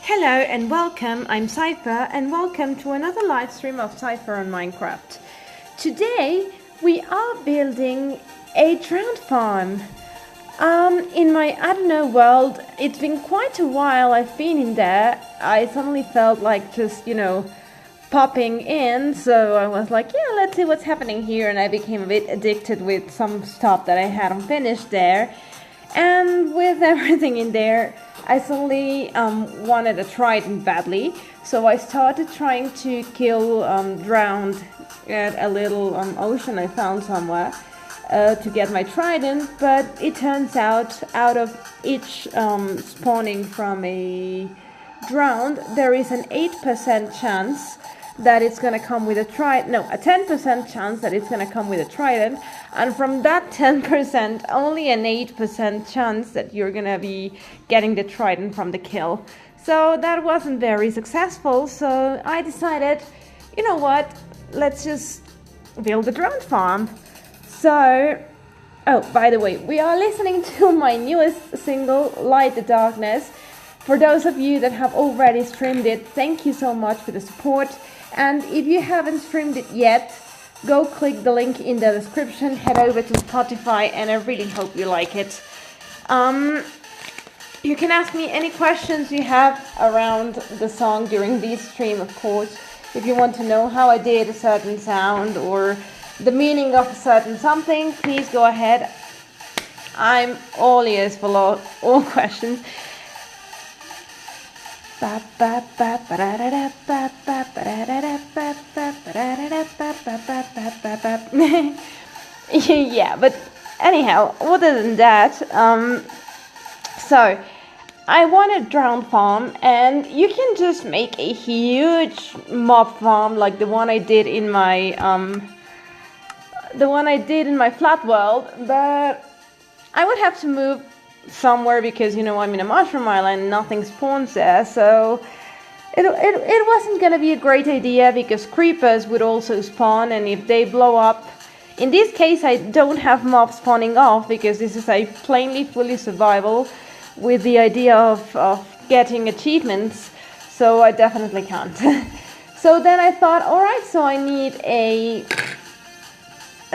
Hello and welcome, I'm Cypher and welcome to another live stream of Cypher on Minecraft. Today we are building a drowned farm. In my world, it's been quite a while I've been in there. I suddenly felt like just, popping in, so I was like, yeah, let's see what's happening here, and I became a bit addicted with some stuff that I had unfinished there. And with everything in there, I suddenly wanted a trident badly, so I started trying to kill drowned at a little ocean I found somewhere to get my trident, but it turns out of each spawning from a drowned, there is an 8% chance that it's going to come with a trident, no, a 10% chance that it's going to come with a trident, and from that 10%, only an 8% chance that you're going to be getting the trident from the kill. So that wasn't very successful, so I decided, you know what, let's just build a drone farm. So, oh, by the way, we are listening to my newest single, Light the Darkness. For those of you that have already streamed it, thank you so much for the support. And if you haven't streamed it yet, go click the link in the description, head over to Spotify, and I really hope you like it. You can ask me any questions you have around the song during this stream, of course. If you want to know how I did a certain sound or the meaning of a certain something, please go ahead. I'm all ears for all questions. Yeah, but anyhow, other than that, so I want a drowned farm, and you can just make a huge mob farm like the one I did in my flat world, but I would have to move somewhere because I'm in a mushroom island, nothing spawns there, so it wasn't gonna be a great idea because creepers would also spawn, and if they blow up, in this case I don't have mobs spawning off because this is a plainly fully survival with the idea of getting achievements, so I definitely can't. So then I thought, alright, so I need a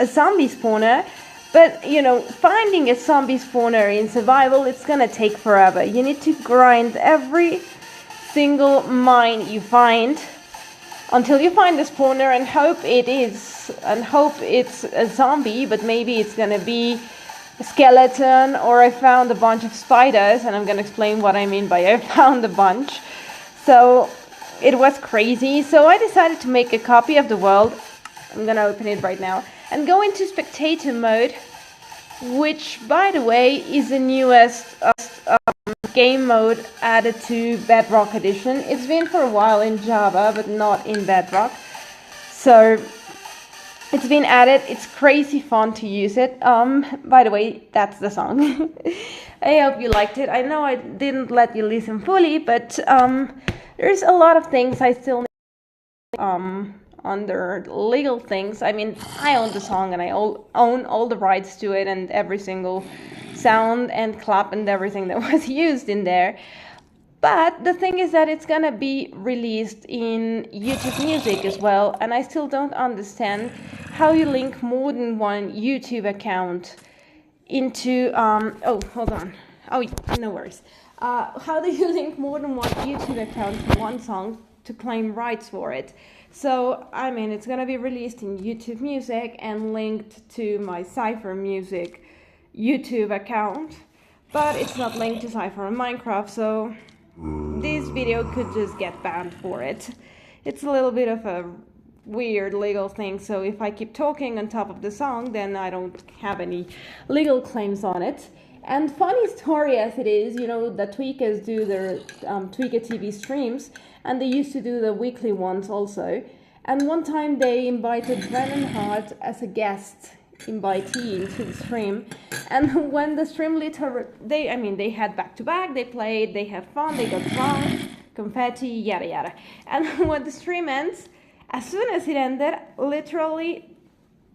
zombie spawner. But, finding a zombie spawner in survival, it's gonna take forever. You need to grind every single mine you find until you find the spawner and hope it's a zombie, but maybe it's gonna be a skeleton, or I found a bunch of spiders, and I'm gonna explain what I mean by I found a bunch. So, it was crazy. So I decided to make a copy of the world. I'm gonna open it right now and go into spectator mode, which, by the way, is the newest game mode added to Bedrock Edition. It's been for a while in Java, but not in Bedrock. So it's been added. It's crazy fun to use it. By the way, that's the song. I hope you liked it. I know I didn't let you listen fully, but there's a lot of things I still need under legal things. I mean, I own the song and I own all the rights to it and every single sound and clap and everything that was used in there. But the thing is that it's gonna be released in YouTube Music as well, and I still don't understand how you link more than one YouTube account into oh, hold on. Oh, no worries. How do you link more than one YouTube account to one song to claim rights for it? So, I mean, it's gonna be released in YouTube Music and linked to my Cypher Music YouTube account, but it's not linked to Cypher on Minecraft, so this video could just get banned for it. It's a little bit of a weird legal thing, so if I keep talking on top of the song, then I don't have any legal claims on it. And funny story as it is, the Tweakers do their Tweaker TV streams, and they used to do the weekly ones also. And one time they invited Brennan Hart as a guest invitee into the stream. And when the stream they had back-to-back, they played, they had fun, they got drunk, confetti, yada yada. And when the stream ends, as soon as it ended, literally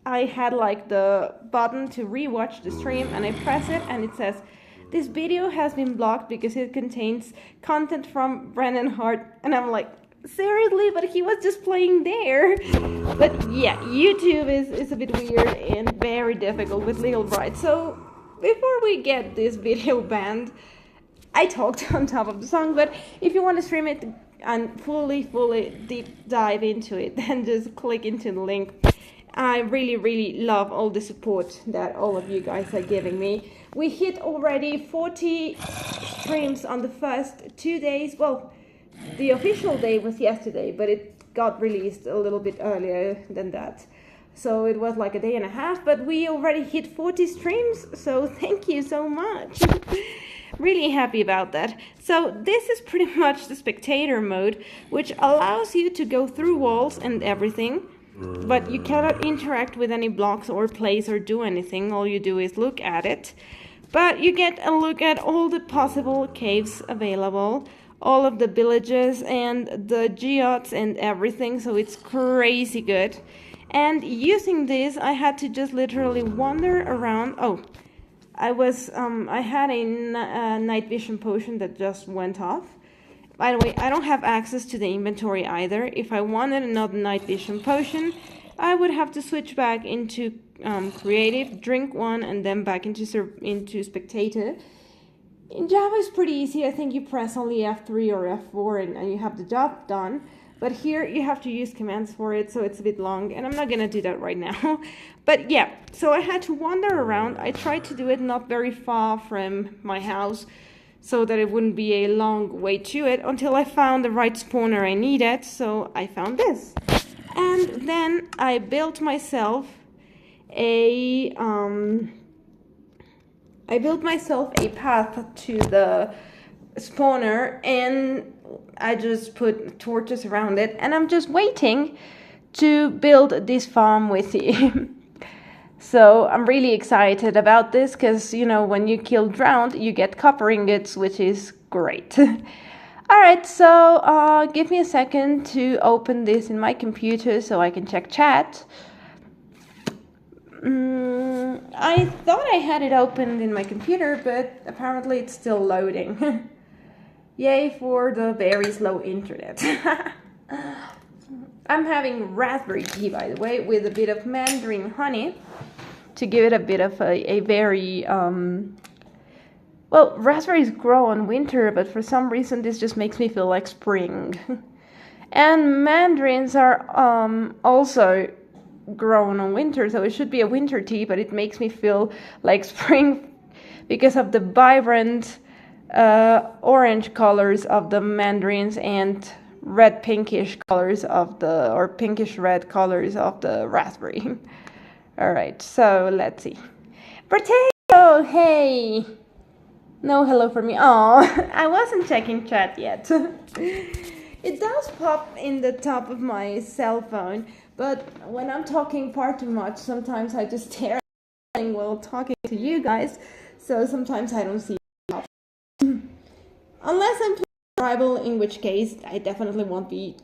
I had like the button to rewatch the stream, and I press it and it says, this video has been blocked because it contains content from Brennan Hart. And I'm like, seriously? But he was just playing there. But yeah, YouTube is a bit weird and very difficult with legal rights. So before we get this video banned, I talked on top of the song. But if you want to stream it and fully deep dive into it, then just click into the link. I really love all the support that all of you guys are giving me. We hit already 40 streams on the first 2 days. Well, the official day was yesterday, but it got released a little bit earlier than that. So it was like a day and a half, but we already hit 40 streams, so thank you so much. Really happy about that. So this is pretty much the spectator mode, which allows you to go through walls and everything. But you cannot interact with any blocks or place or do anything. All you do is look at it. But you get a look at all the possible caves available, all of the villages and the geodes and everything. So it's crazy good. And using this, I had to just literally wander around. Oh, I had a night vision potion that just went off. By the way, I don't have access to the inventory either. If I wanted another night vision potion, I would have to switch back into creative, drink one, and then back into spectator. In Java, it's pretty easy. I think you press only F3 or F4 and you have the job done. But here you have to use commands for it, so it's a bit long, and I'm not gonna do that right now. But yeah, so I had to wander around. I tried to do it not very far from my house, so that it wouldn't be a long way to it, until I found the right spawner I needed. So I found this, and then I built myself a path to the spawner, and I just put torches around it, and I'm just waiting to build this farm with you. So I'm really excited about this because, you know, when you kill drowned, you get copper ingots, which is great. Alright, so give me a second to open this in my computer so I can check chat. I thought I had it opened in my computer, but apparently it's still loading. Yay for the very slow internet. I'm having raspberry tea, by the way, with a bit of mandarin honey to give it a bit of a very... Well, raspberries grow in winter, but for some reason this just makes me feel like spring. And mandarins are also grown in winter, so it should be a winter tea, but it makes me feel like spring because of the vibrant orange colors of the mandarins and red pinkish colors of the, or pinkish red colors of the raspberry. Alright, so let's see. Potato, hey! No hello for me. Oh, I wasn't checking chat yet. It does pop in the top of my cell phone, but when I'm talking far too much, sometimes I just stare at it while talking to you guys, so sometimes I don't see it. Unless I'm playing Rival, in which case I definitely won't be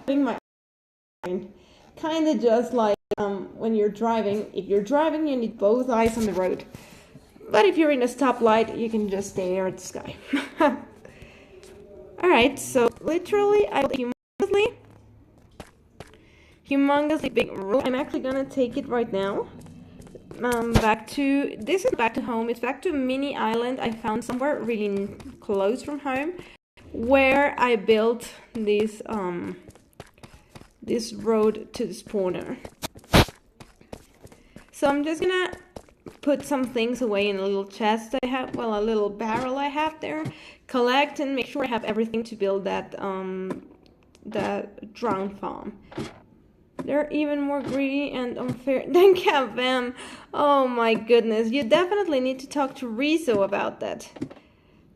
putting my kind of just like when you're driving. If you're driving, you need both eyes on the road. But if you're in a stoplight, you can just stare at the sky. Alright, so literally, I built humongously big room. I'm actually gonna take it right now. This is back to home. It's back to a mini island I found somewhere really close from home, where I built this this road to the spawner. So I'm just gonna put some things away in a little chest I have, well, a little barrel I have there, collect and make sure I have everything to build that drown farm. They're even more greedy and unfair than Kevin. Oh my goodness, you definitely need to talk to Rizzo about that.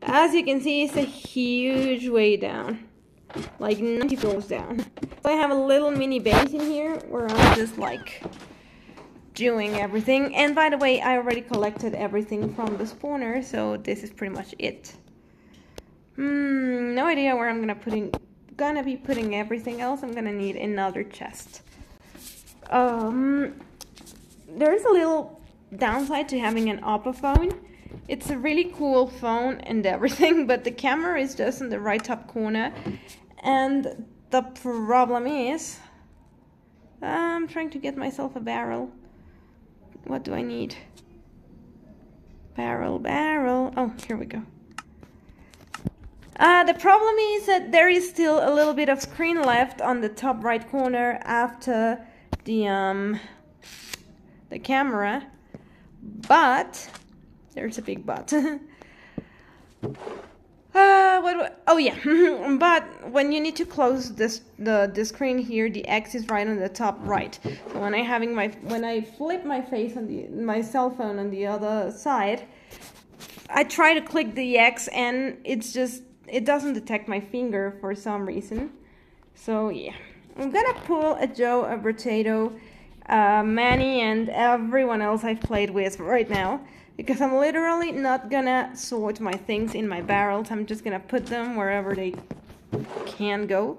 As you can see, it's a huge way down, like 90 floors down. So I have a little mini base in here where I'm just like doing everything. And by the way, I already collected everything from the spawner, so this is pretty much it. No idea where I'm gonna be putting everything else. I'm gonna need another chest. There's a little downside to having an Oppo phone. It's a really cool phone and everything, but the camera is just in the right top corner. And the problem is, I'm trying to get myself a barrel. What do I need? Barrel. Oh, here we go. The problem is that there is still a little bit of screen left on the top right corner after the camera, but there's a big but. Oh yeah, but when you need to close the screen here, the X is right on the top right. So when I flip my face on my cell phone on the other side, I try to click the X and it doesn't detect my finger for some reason. So yeah, I'm gonna pull a Joe, a Potato, Manny, and everyone else I've played with right now, because I'm literally not gonna sort my things in my barrels. I'm just gonna put them wherever they can go,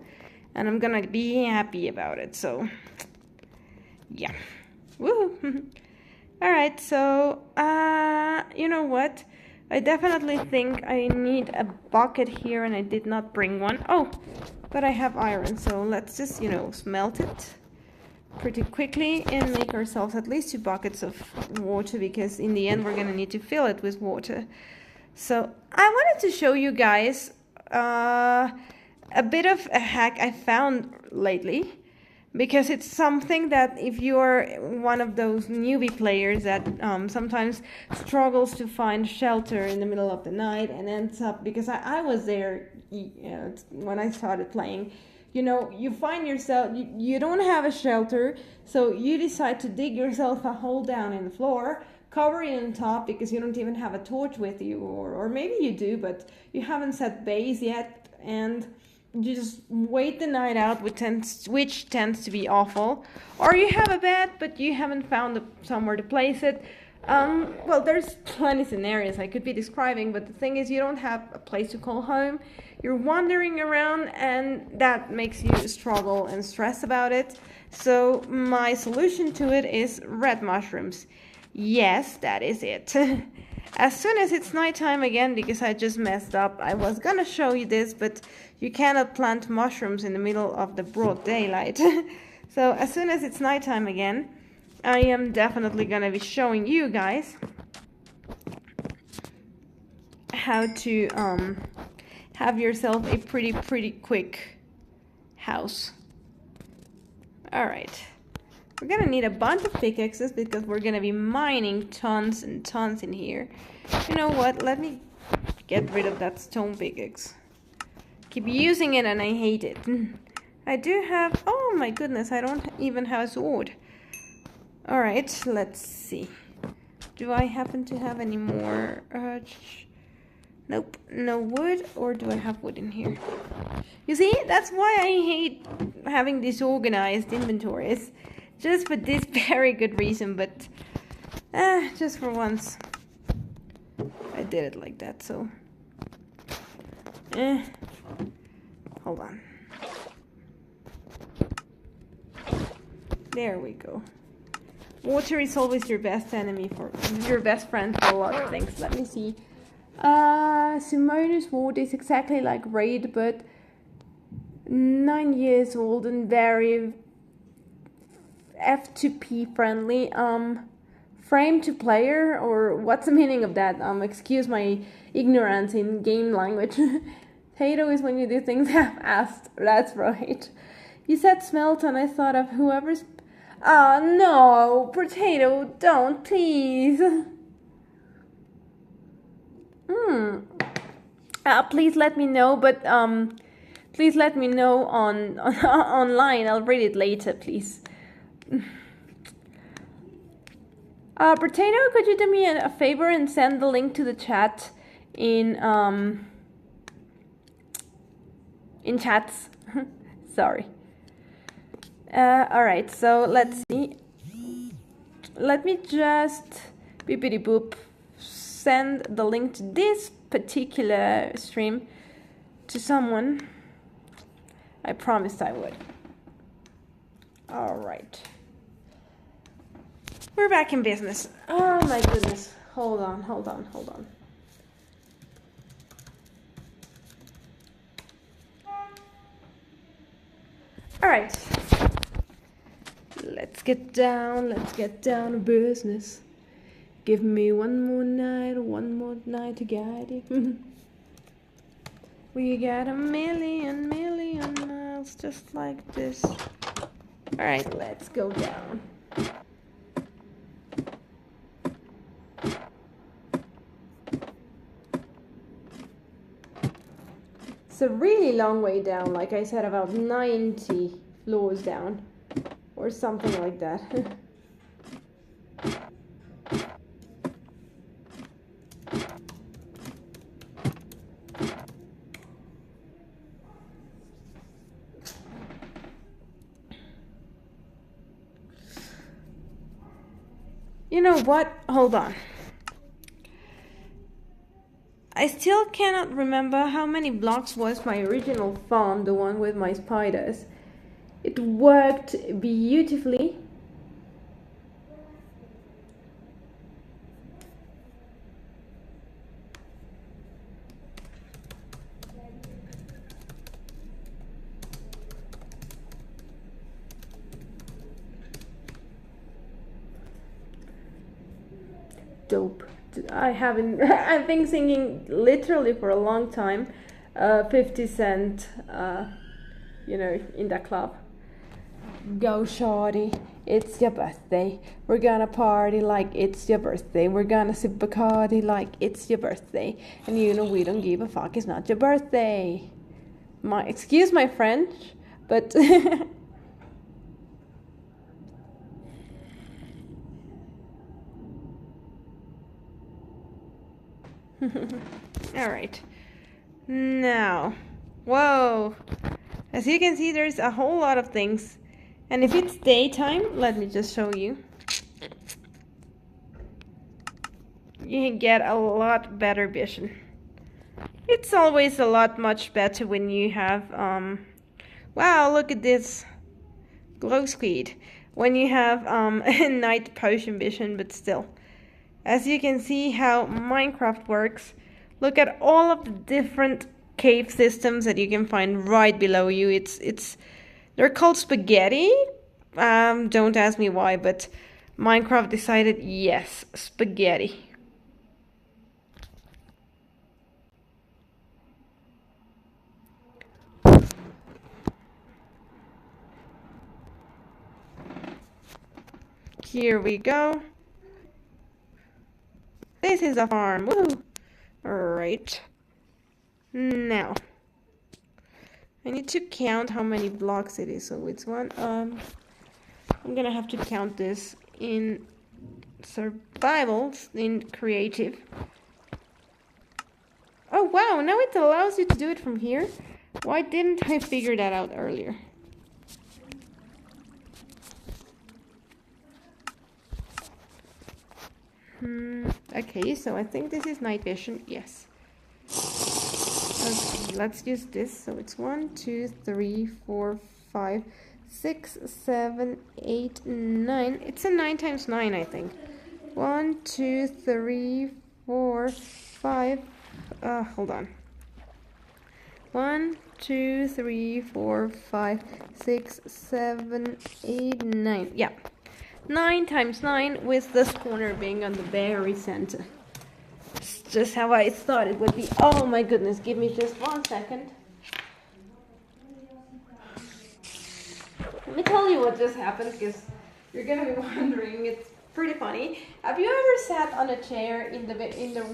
and I'm gonna be happy about it. So yeah, woohoo! All right, so you know what? I definitely think I need a bucket here, and I did not bring one. Oh, but I have iron, so let's just, smelt it pretty quickly and make ourselves at least 2 buckets of water, because in the end we're gonna need to fill it with water. So I wanted to show you guys a bit of a hack I found lately, because it's something that if you're one of those newbie players that sometimes struggles to find shelter in the middle of the night and ends up, because I was there when I started playing, you find yourself, you don't have a shelter, so you decide to dig yourself a hole down in the floor, cover it on top because you don't even have a torch with you, or maybe you do, but you haven't set base yet, and you just wait the night out, which tends to be awful. Or you have a bed, but you haven't found somewhere to place it. Well, there's plenty scenarios I could be describing, but the thing is, you don't have a place to call home. You're wandering around, and that makes you struggle and stress about it. So my solution to it is red mushrooms. Yes, that is it. As soon as it's nighttime again, because I just messed up, I was gonna show you this, but you cannot plant mushrooms in the middle of the broad daylight. So as soon as it's nighttime again, I am definitely gonna be showing you guys how to have yourself a pretty quick house. Alright. We're gonna need a bunch of pickaxes because we're gonna be mining tons and tons in here. You know what? Let me get rid of that stone pickaxe. Keep using it and I hate it. I do have... Oh my goodness, I don't even have a sword. Alright, let's see. Do I happen to have any more... Nope, no wood. Or do I have wood in here? You see, that's why I hate having disorganized inventories. Just for this very good reason, but just for once I did it like that, so hold on. There we go. Water is always your best friend for a lot of things. Let me see. Simone's water is exactly like Raid, but 9 years old and very F2P friendly. Frame to player, or what's the meaning of that? Excuse my ignorance in game language. Potato is when you do things half-assed. That's right. You said smelt and I thought of whoever's... no! Potato, don't, please! Please let me know, but, please let me know on online. I'll read it later, please. Potato, could you do me a favor and send the link to the chat in chats? Sorry. Alright, so let's see. Let me just beepity boop send the link to this particular stream to someone. I promised I would. Alright. We're back in business. Oh my goodness. hold on. All right, let's get down to business. Give me one more night to guide you. We got a million miles just like this. All right, let's go down. It's a really long way down, like I said, about 90 floors down, or something like that. You know what? Hold on. I still cannot remember how many blocks was my original farm, the one with my spiders. It worked beautifully. Dope. I've been singing literally for a long time 50 Cent, you know, in that club. Go shorty, it's your birthday. We're gonna party like it's your birthday. We're gonna sip Bacardi like it's your birthday. And you know we don't give a fuck, it's not your birthday. Excuse my French, but all right. Now, whoa. As you can see, there's a whole lot of things. And if it's daytime, let me just show you. You can get a lot better vision. It's always a lot much better when you have, wow, look at this glow speed. When you have night potion vision, but still. As you can see how Minecraft works, look at all of the different cave systems that you can find right below you. They're called spaghetti. Don't ask me why, but Minecraft decided, yes, spaghetti. Here we go. This is a farm. Woohoo! Alright. Now, I need to count how many blocks it is. So it's one. I'm gonna have to count this in survival, in creative. Oh wow! Now it allows you to do it from here. Why didn't I figure that out earlier? Okay, so I think this is night vision. Yes. Okay, let's use this. So it's 1, 2, 3, 4, 5, 6, 7, 8, 9. It's a 9 times 9, I think. 1, 2, 3, 4, 5. Hold on. 1, 2, 3, 4, 5, 6, 7, 8, 9. Yeah. 9 times 9 with this corner being on the very center. It's just how I thought it would be. Oh my goodness, give me just 1 second. Let me tell you what just happened, because you're gonna be wondering. It's pretty funny. Have you ever sat on a chair in the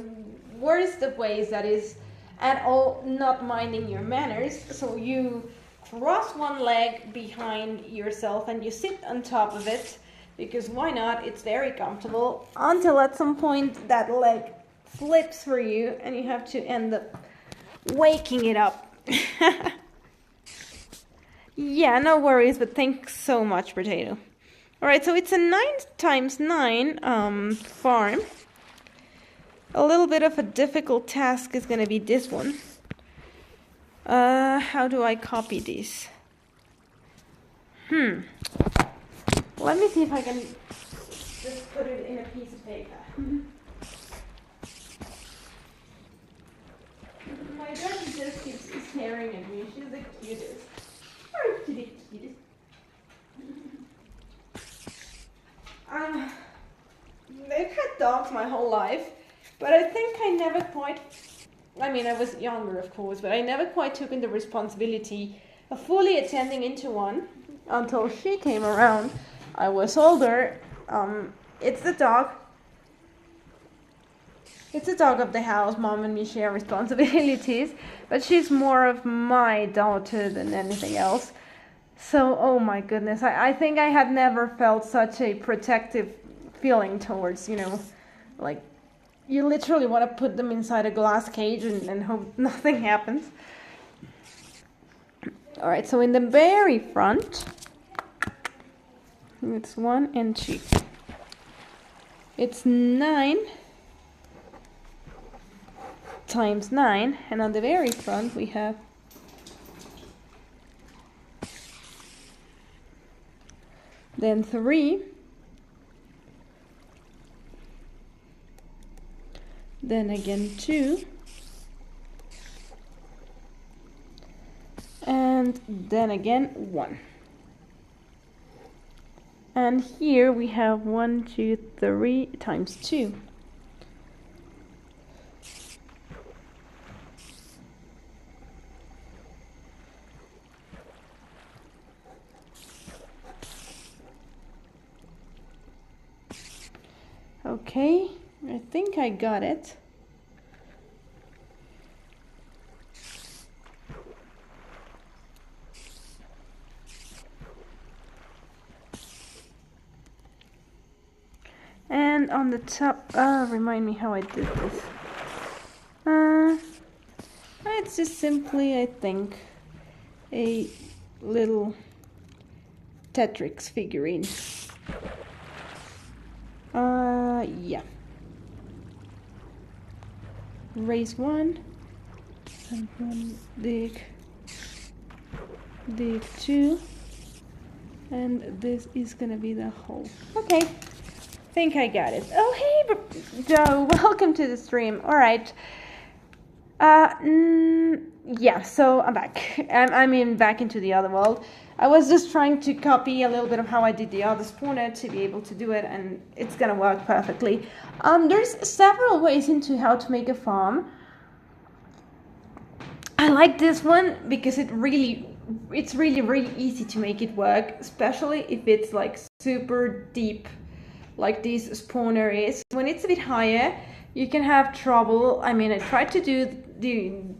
worst of ways, that is at all not minding your manners? So you cross one leg behind yourself and you sit on top of it, because why not? It's very comfortable, until at some point that leg slips for you and you have to end up waking it up. Yeah, no worries, but thanks so much, Potato. Alright, so it's a 9 times 9 farm. A little bit of a difficult task is going to be this one. How do I copy these? Let me see if I can just put it in a piece of paper. just keeps staring at me. She's the cutest. Oh, she's the cutest. I've had dogs my whole life, but I think I never quite, I mean, I was younger, of course, but I never quite took in the responsibility of fully attending into one until she came around. I was older. It's the dog. It's the dog of the house. Mom and me share responsibilities, but she's more of my daughter than anything else. So, oh my goodness, I think I had never felt such a protective feeling towards, like, you literally want to put them inside a glass cage and hope nothing happens. Alright, so in the very front, it's 1 and 2. It's 9 times 9, and on the very front we have then 3, then again 2, and then again 1. And here we have 1, 2, 3 times 2. Okay, I think I got it. And on the top, remind me how I did this. It's just simply, I think, a little Tetrix figurine. Yeah. Raise 1, and 1, dig 2, and this is gonna be the hole. Okay, think I got it. Oh, hey, Joe, welcome to the stream. All right. Yeah, so I'm back. I mean, back into the other world. I was just trying to copy a little bit of how I did the other spawner to be able to do it, and it's gonna work perfectly. There's several ways into how to make a farm. I like this one because it's really easy to make it work, especially if it's like super deep, like this spawner is. When it's a bit higher, you can have trouble. I mean, I tried to do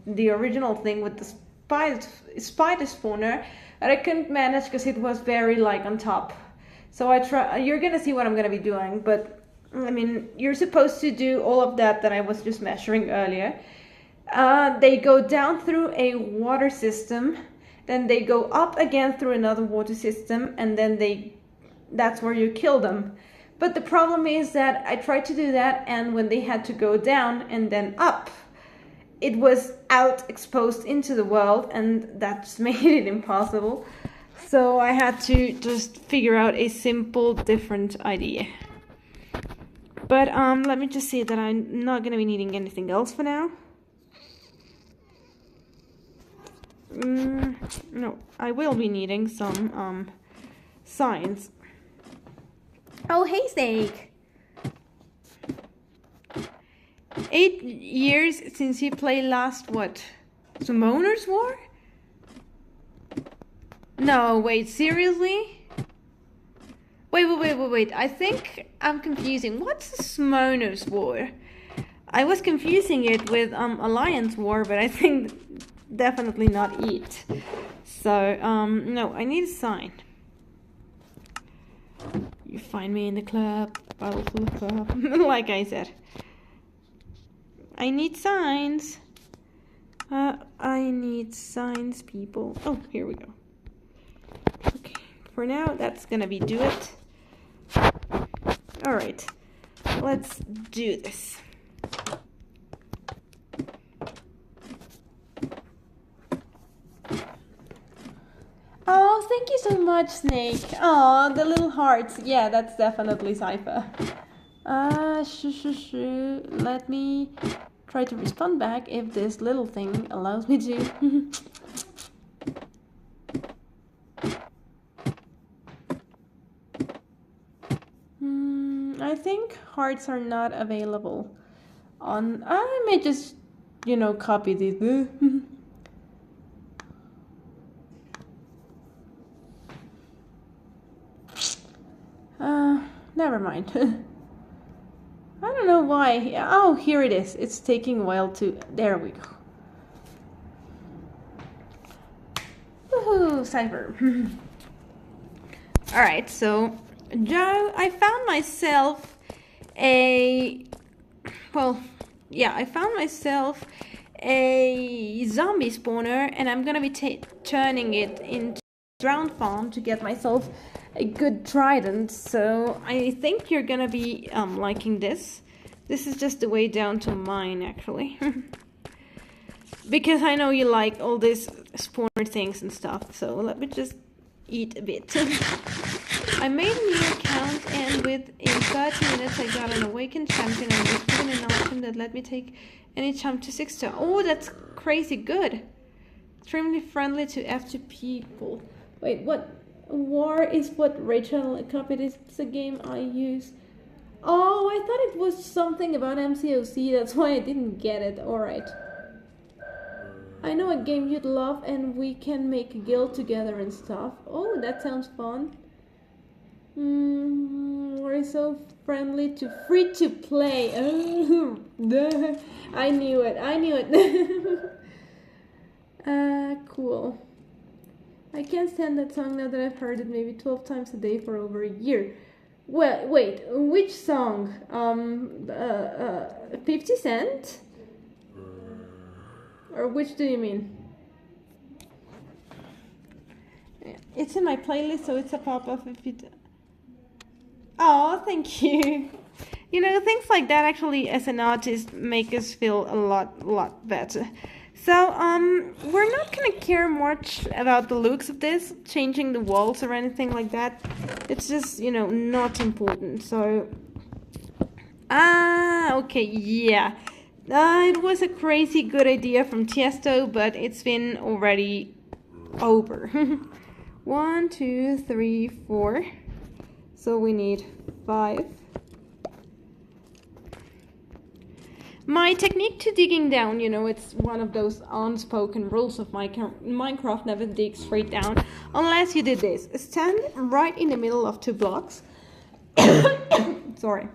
the original thing with the spider spawner, but I couldn't manage because it was very like on top. So you're gonna see what I'm gonna be doing, but I mean, you're supposed to do all of that I was just measuring earlier. They go down through a water system, then they go up again through another water system, and then that's where you kill them. But the problem is that I tried to do that, and when they had to go down and then up, it was out exposed into the world, and that just made it impossible. So I had to just figure out a simple, different idea. But let me just say that I'm not going to be needing anything else for now. No, I will be needing some signs. Oh, hey, Snake! 8 years since you played last, what? Summoners War? No, wait, seriously? Wait, I think I'm confusing. What's the Summoners War? I was confusing it with Alliance War, but I think definitely not it. So, no, I need a sign. You find me in the club, Battlefield Club, like I said. I need signs. I need signs, people. Oh, here we go. Okay, for now, that's gonna be do it. Alright, let's do this. Oh, thank you so much, Snake. Oh, the little hearts. Yeah, that's definitely Cypher. Let me try to respond back if this little thing allows me to. I think hearts are not available on. I may just, copy these. Never mind. I don't know why. Oh, here it is. It's taking a while to. There we go. Woohoo, Cyber. Alright, so Joe, I found myself a zombie spawner, and I'm gonna be turning it into drowned farm to get myself a good trident. So I think you're gonna be liking this. This is just the way down to mine, actually. Because I know you like all these spawner things and stuff, so let me just eat a bit. I made a new account, and in 30 minutes I got an awakened champion and was given an item that let me take any champ to 6 star. Oh, that's crazy good. Extremely friendly to F2 people. Wait, what? War is what Rachel copied. It's a game I use. Oh, I thought it was something about MCOC, that's why I didn't get it. Alright. I know a game you'd love, and we can make a guild together and stuff. Oh, that sounds fun. We're so friendly to free to play. Oh, I knew it. Cool. I can't stand that song now that I've heard it maybe 12 times a day for over a year. Well, wait, which song? 50 Cent? Or which do you mean? It's in my playlist, so it's a pop-up if it... Oh, thank you. Things like that actually, as an artist, make us feel a lot better. So, we're not gonna care much about the looks of this, changing the walls or anything like that. It's just, not important. So, okay, yeah. It was a crazy good idea from Tiesto, but it's been already over. 1, 2, 3, 4. So we need 5. My technique to digging down, it's one of those unspoken rules of Minecraft: never dig straight down unless you did this. Stand right in the middle of 2 blocks. Sorry.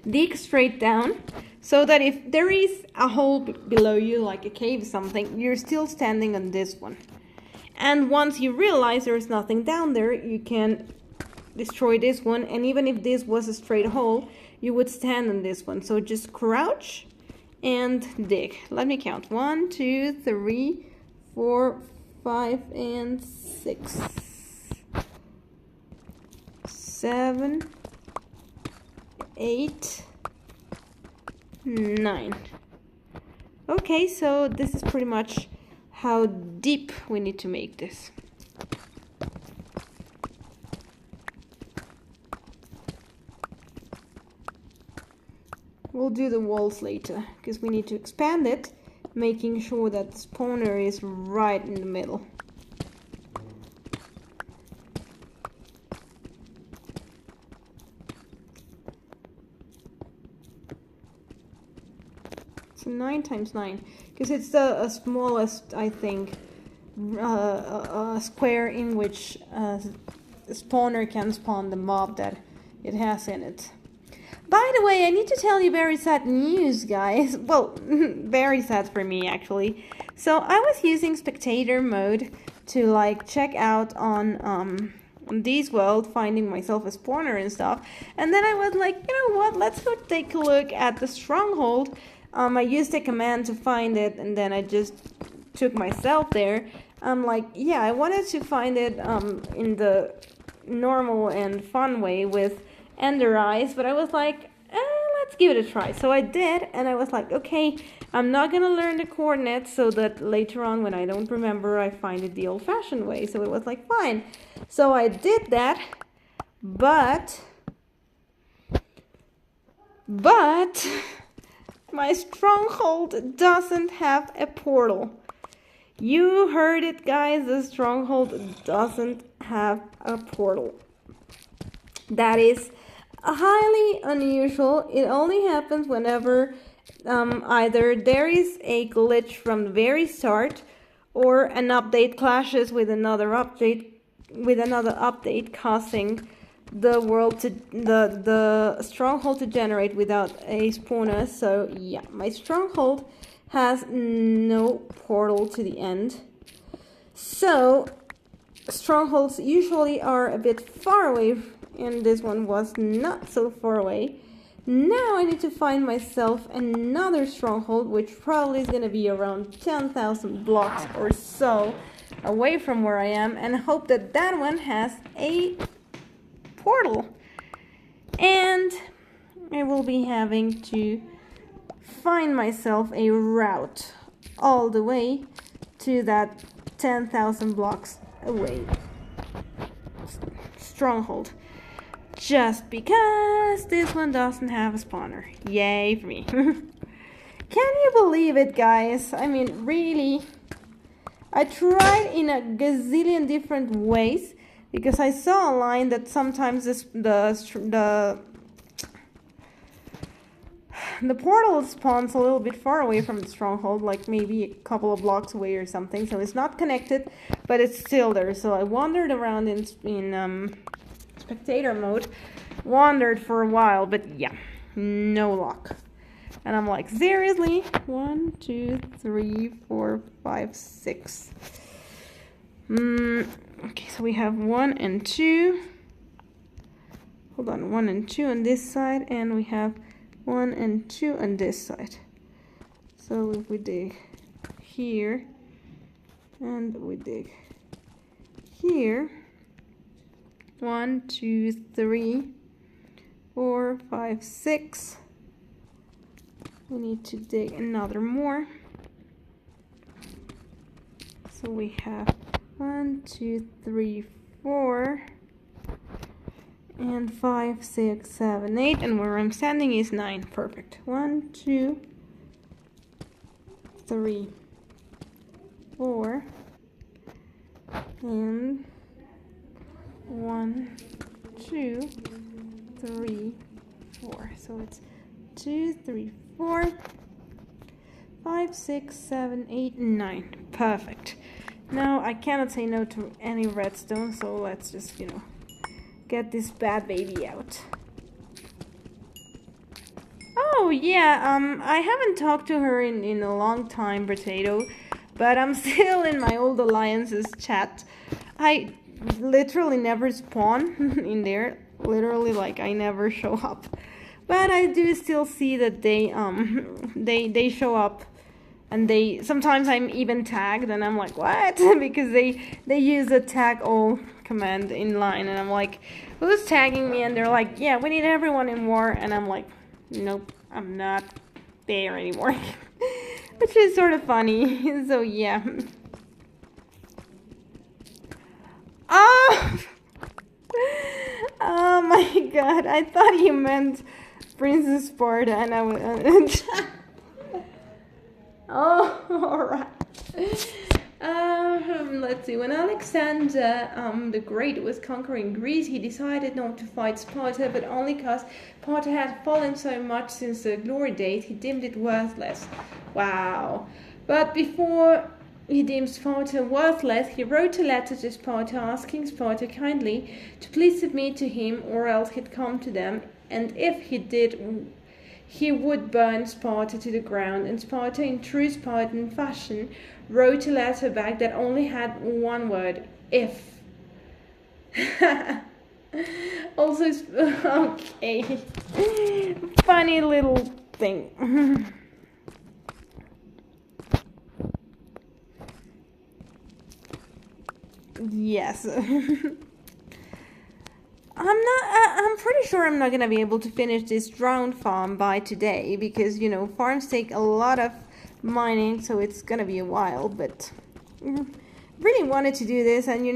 Dig straight down, so that if there is a hole below you, like a cave or something, you're still standing on this one. And once you realize there's nothing down there, you can destroy this one, and even if this was a straight hole, you would stand on this one. So just crouch and dig. Let me count. 1, 2, 3, 4, 5, and 6. 7, 8, 9. Okay, so this is pretty much how deep we need to make this. We'll do the walls later, because we need to expand it, making sure that the spawner is right in the middle. So 9 times 9, because it's the smallest, I think, square in which the spawner can spawn the mob that it has in it. By the way, I need to tell you very sad news, guys. Well, very sad for me, actually. So I was using spectator mode to check out on this world, finding myself a spawner and stuff. And then I was like, you know what? Let's go take a look at the stronghold. I used a command to find it, and then I just took myself there. I'm like, yeah, I wanted to find it in the normal and fun way with Ender eyes, but I was like, let's give it a try. So I did, and I was like, okay, I'm not gonna learn the coordinates so that later on when I don't remember, I find it the old-fashioned way. So it was like, fine. So I did that, but My stronghold doesn't have a portal. You heard it, guys. The stronghold doesn't have a portal. That is highly unusual. It only happens whenever either there is a glitch from the very start, or an update clashes with another update, causing the world to the stronghold to generate without a spawner. So yeah, my stronghold has no portal to the end. So strongholds usually are a bit far away, and this one was not so far away. Now I need to find myself another stronghold, which probably is going to be around 10,000 blocks or so away from where I am, and hope that that one has a portal. And I will be having to find myself a route all the way to that 10,000 blocks away stronghold. Just because this one doesn't have a spawner. Yay for me. Can you believe it, guys? I mean, really, I tried in a gazillion different ways, because I saw online that sometimes the portal spawns a little bit far away from the stronghold, like maybe a couple of blocks away or something, so it's not connected, but it's still there. So I wandered around in spectator mode, wandered for a while, but yeah, no luck. And I'm like, seriously? 1, 2, 3, 4, 5, 6. Okay, so we have 1 and 2. Hold on, 1 and 2 on this side, and we have 1 and 2 on this side. So if we dig here, and we dig here, 1, 2, 3, 4, 5, 6. We need to dig another more. So we have 1, 2, 3, 4, and 5, 6, 7, 8, and where I'm standing is 9. Perfect. 1, 2, 3, 4, and 1, 2, 3, 4. So it's 2, 3, 4, 5, 6, 7, 8, 9. Perfect. Now I cannot say no to any redstone, so let's just, get this bad baby out. Oh yeah, I haven't talked to her in a long time, Potato, but I'm still in my old alliances chat. I literally never spawn in there, literally, like, I never show up, but I do still see that they show up, and sometimes I'm even tagged, and I'm like, what? Because they use the tag all command in line, and I'm like, who's tagging me? And they're like, yeah, we need everyone in war, and I'm like, nope, I'm not there anymore. Which is sort of funny. So yeah. Oh! Oh my god, I thought you meant Princess Sparta, and I was... Oh, alright. Let's see. When Alexander the Great was conquering Greece, he decided not to fight Sparta, but only because Sparta had fallen so much since the glory days, he deemed it worthless. Wow. But before he deemed Sparta worthless, he wrote a letter to Sparta asking Sparta kindly to please submit to him, or else he'd come to them, and if he did, he would burn Sparta to the ground. And Sparta, in true Spartan fashion, wrote a letter back that only had one word: if. Also, okay. Funny little thing. Yes. I'm pretty sure I'm not gonna be able to finish this drone farm by today, because, farms take a lot of mining, so it's gonna be a while, but really wanted to do this, and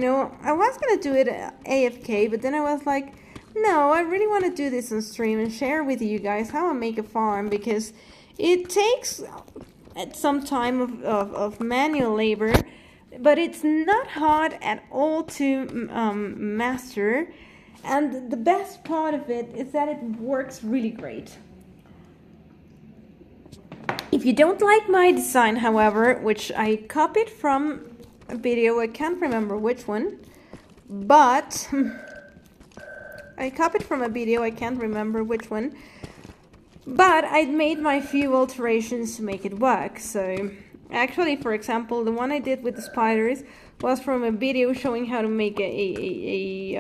I was gonna do it AFK, but then I was like, no, I really want to do this on stream and share with you guys how I make a farm, because It takes some time of manual labor, but it's not hard at all to master. And the best part of it is that it works really great. If you don't like my design, however, which I copied from a video, I can't remember which one, but I copied from a video, I can't remember which one, but I'd made my few alterations to make it work. So actually, for example, the one I did with the spiders was from a video showing how to make a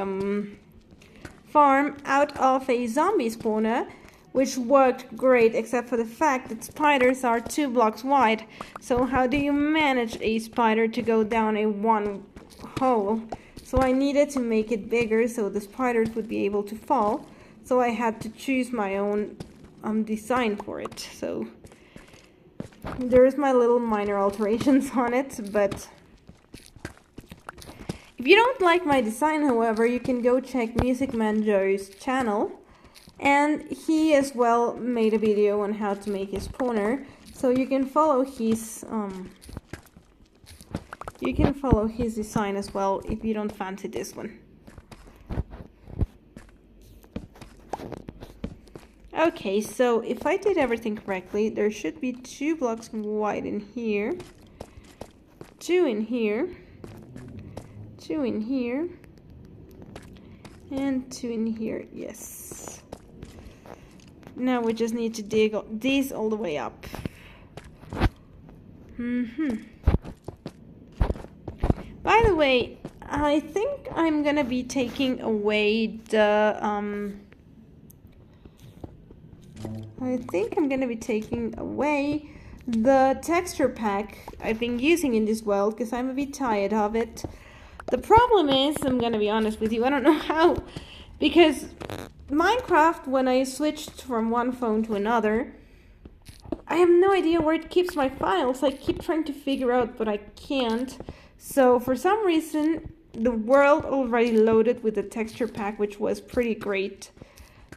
farm out of a zombie spawner, which worked great, except for the fact that spiders are 2 blocks wide. So how do you manage a spider to go down a one hole? So I needed to make it bigger so the spiders would be able to fall. So I had to choose my own design for it. So there's my little minor alterations on it, but if you don't like my design, however, you can go check Music Man Joe's channel. And he as well made a video on how to make his spawner, so you can follow his design as well if you don't fancy this one. Okay, so if I did everything correctly, there should be 2 blocks wide in here, 2 in here, 2 in here, and 2 in here. Yes. Now we just need to dig these all the way up. By the way, I think I'm gonna be taking away the texture pack I've been using in this world, because I'm a bit tired of it. The problem is, I'm gonna be honest with you, I don't know how, because Minecraft, when I switched from one phone to another, I have no idea where it keeps my files. I keep trying to figure out, but I can't. So for some reason, the world already loaded with the texture pack, which was pretty great.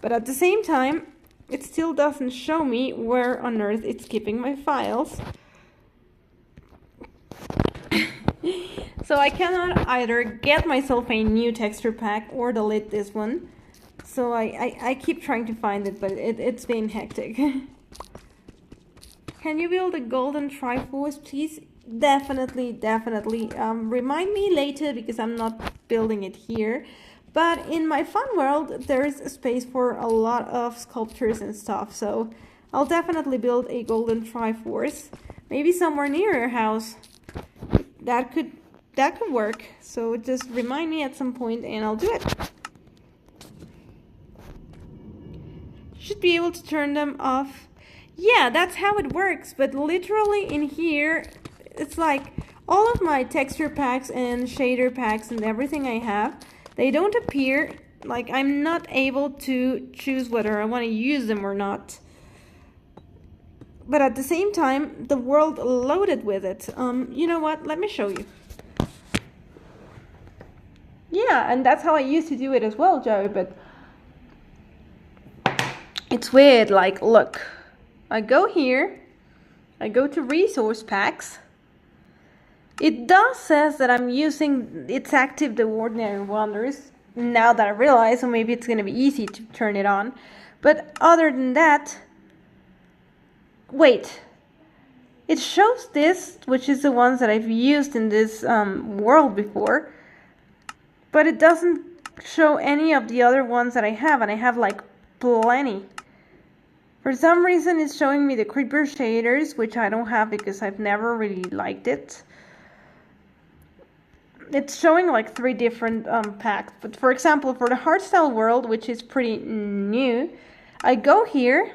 But at the same time, it still doesn't show me where on earth it's keeping my files. So I cannot either get myself a new texture pack or delete this one. So I keep trying to find it, but it's been hectic. Can you build a golden Triforce, please? Definitely. Remind me later, because I'm not building it here. But in my fun world, there's a space for a lot of sculptures and stuff. So I'll definitely build a golden Triforce. Maybe somewhere near your house. That could work. So just remind me at some point and I'll do it. Should be able to turn them off. Yeah, that's how it works, but literally in here, it's like all of my texture packs and shader packs and everything I have, they don't appear. Like, I'm not able to choose whether I want to use them or not. But at the same time, the world loaded with it. You know what? Let me show you. Yeah, and that's how I used to do it as well, Joe, but it's weird. Like, look, I go here, I go to resource packs. It does says that I'm using It's Active the Ordinary Wonders, now that I realize, so maybe it's going to be easy to turn it on. But other than that, wait, it shows this, which is the ones that I've used in this world before, but it doesn't show any of the other ones that I have, and I have like plenty. For some reason, it's showing me the creeper shaders, which I don't have because I've never really liked it. It's showing like 3 different packs. But for example, for the hardstyle world, which is pretty new, I go here,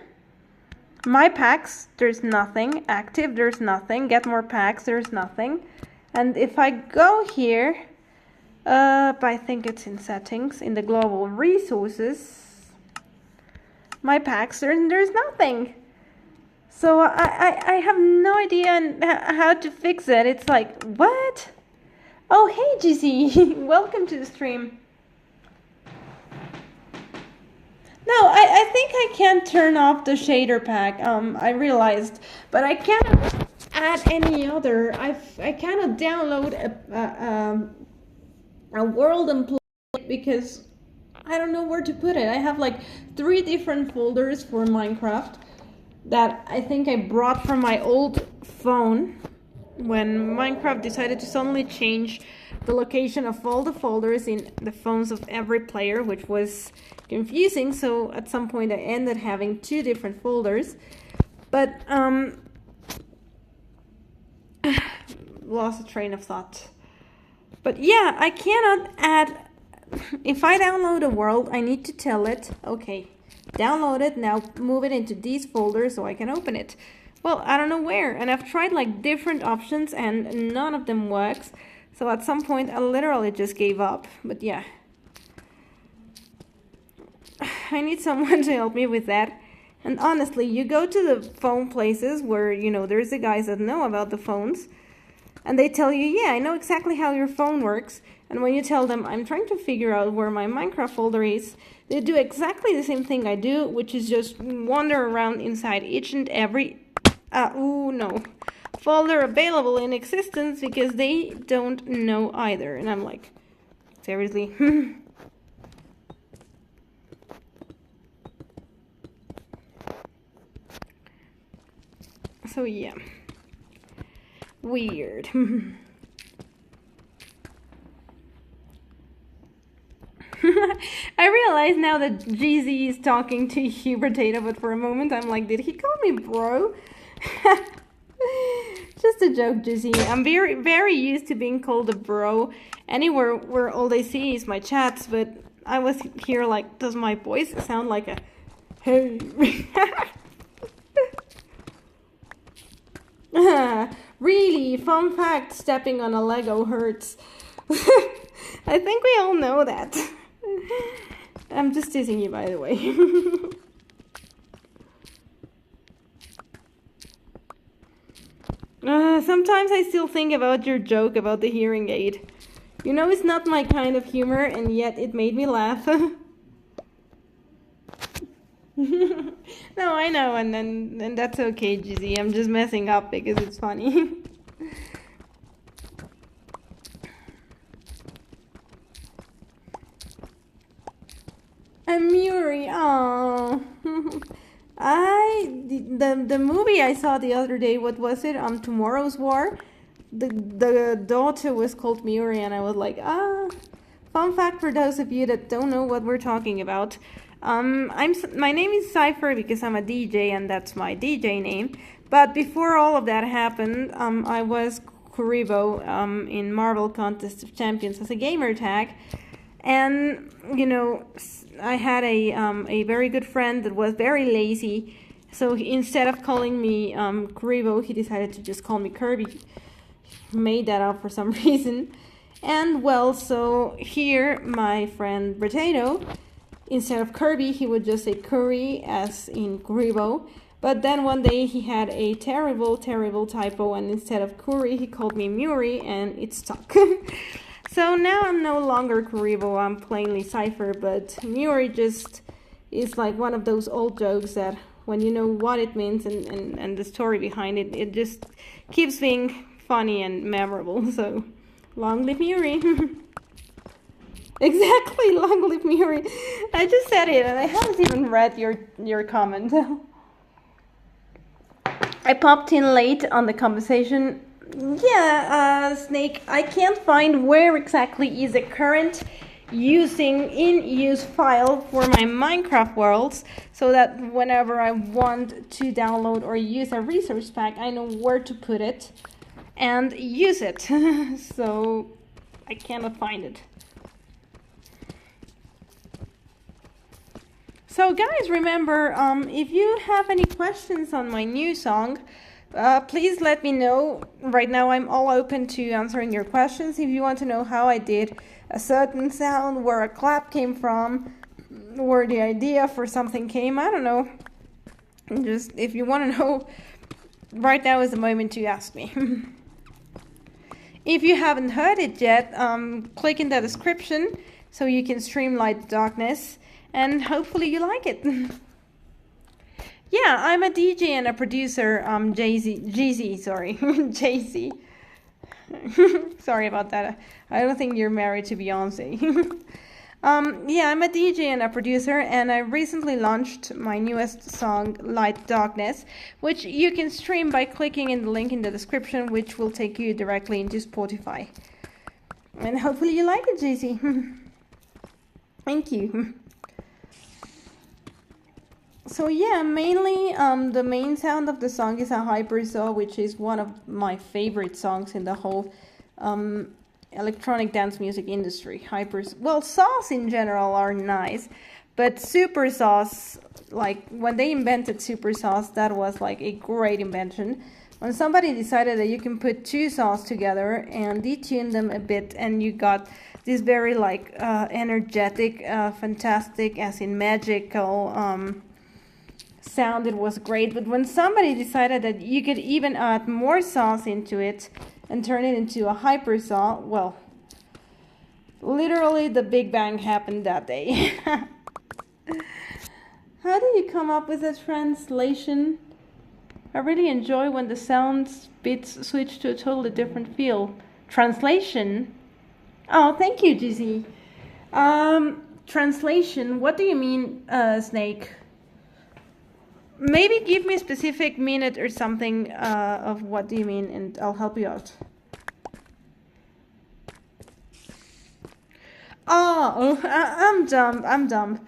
my packs, there's nothing. Active, there's nothing. Get more packs, there's nothing. And if I go here, I think it's in settings, in the global resources, my packs, there's nothing. So I have no idea how to fix it. It's like, what? Oh, hey, GC. Welcome to the stream. No, I think I can turn off the shader pack. I realized, but I cannot add any other. I cannot download a world and play it because I don't know where to put it. I have like 3 different folders for Minecraft that I think I brought from my old phone when Minecraft decided to suddenly change the location of all the folders in the phones of every player, which was confusing. So at some point I ended having 2 different folders, but lost a train of thought. But yeah, I cannot add. If I download a world, I need to tell it, okay, download it, now move it into these folders so I can open it. Well, I don't know where, and I've tried like different options and none of them works. So at some point I literally just gave up. But yeah, I need someone to help me with that. And honestly, you go to the phone places where, you know, there's the guys that know about the phones, and they tell you, yeah, I know exactly how your phone works. And when you tell them, I'm trying to figure out where my Minecraft folder is, they do exactly the same thing I do, which is just wander around inside each and every, folder available in existence, because they don't know either. And I'm like, seriously? So yeah, weird. I realize now that GZ is talking to Hubertato, but for a moment I'm like, did he call me bro? Just a joke, GZ. I'm very, very used to being called a bro anywhere where all they see is my chats, but I was here like, does my voice sound like a hey? Really, fun fact, stepping on a Lego hurts. I think we all know that. I'm just teasing you, by the way. Sometimes I still think about your joke about the hearing aid. You know, it's not my kind of humor, and yet it made me laugh. No, I know, and that's okay, GZ. I'm just messing up because it's funny. And Muri, oh, the movie I saw the other day, what was it? Tomorrow's War. The daughter was called Muri, and I was like, Fun fact for those of you that don't know what we're talking about. My name is Cypher because I'm a DJ, and that's my DJ name. But before all of that happened, I was Kuribo in Marvel Contest of Champions as a gamer tag. And, you know, I had a very good friend that was very lazy. So instead of calling me Kuribo, he decided to just call me Kirby. He made that up for some reason. And, well, so here, my friend Potato, instead of Kirby, he would just say Curry, as in Kuribo. But then one day he had a terrible, terrible typo, and instead of Curry, he called me Muri, and it stuck. So now I'm no longer Kuribo, I'm plainly Cypher, but Muri just is like one of those old jokes that when you know what it means and the story behind it, it just keeps being funny and memorable. So long live Muri. Exactly, long live Muri. I just said it and I haven't even read your comment. I popped in late on the conversation. Yeah, Snake, I can't find where exactly is the current in-use file for my Minecraft worlds, so that whenever I want to download or use a resource pack, I know where to put it and use it. So I cannot find it. So guys, remember, if you have any questions on my new song, please let me know. Right now I'm all open to answering your questions. If you want to know how I did a certain sound, where a clap came from, where the idea for something came, I don't know. Just, if you want to know, right now is the moment to ask me. If you haven't heard it yet, click in the description so you can stream Light the Darkness. and hopefully you like it. Yeah, I'm a DJ and a producer, Jay-Z, sorry, Jay-Z. Sorry about that. I don't think you're married to Beyonce. Yeah, I'm a DJ and a producer, and I recently launched my newest song, Light Darkness, which you can stream by clicking in the link in the description, which will take you directly into Spotify. And hopefully you like it, Jay-Z. Thank you. So yeah, mainly the main sound of the song is a hypersaw, which is one of my favorite songs in the whole electronic dance music industry. Well, saws in general are nice, but super saws, like when they invented super saws, that was like a great invention. When somebody decided that you can put two saws together and detune them a bit, and you got this very like energetic, fantastic, as in magical sound, it was great. But when somebody decided that you could even add more saws into it and turn it into a hyper saw, well, literally the Big Bang happened that day. How do you come up with a translation? I really enjoy when the sound bits switch to a totally different feel. Translation? Oh, thank you, GZ. Translation, what do you mean, Snake? Maybe give me a specific minute or something of what do you mean, and I'll help you out. Oh, I'm dumb.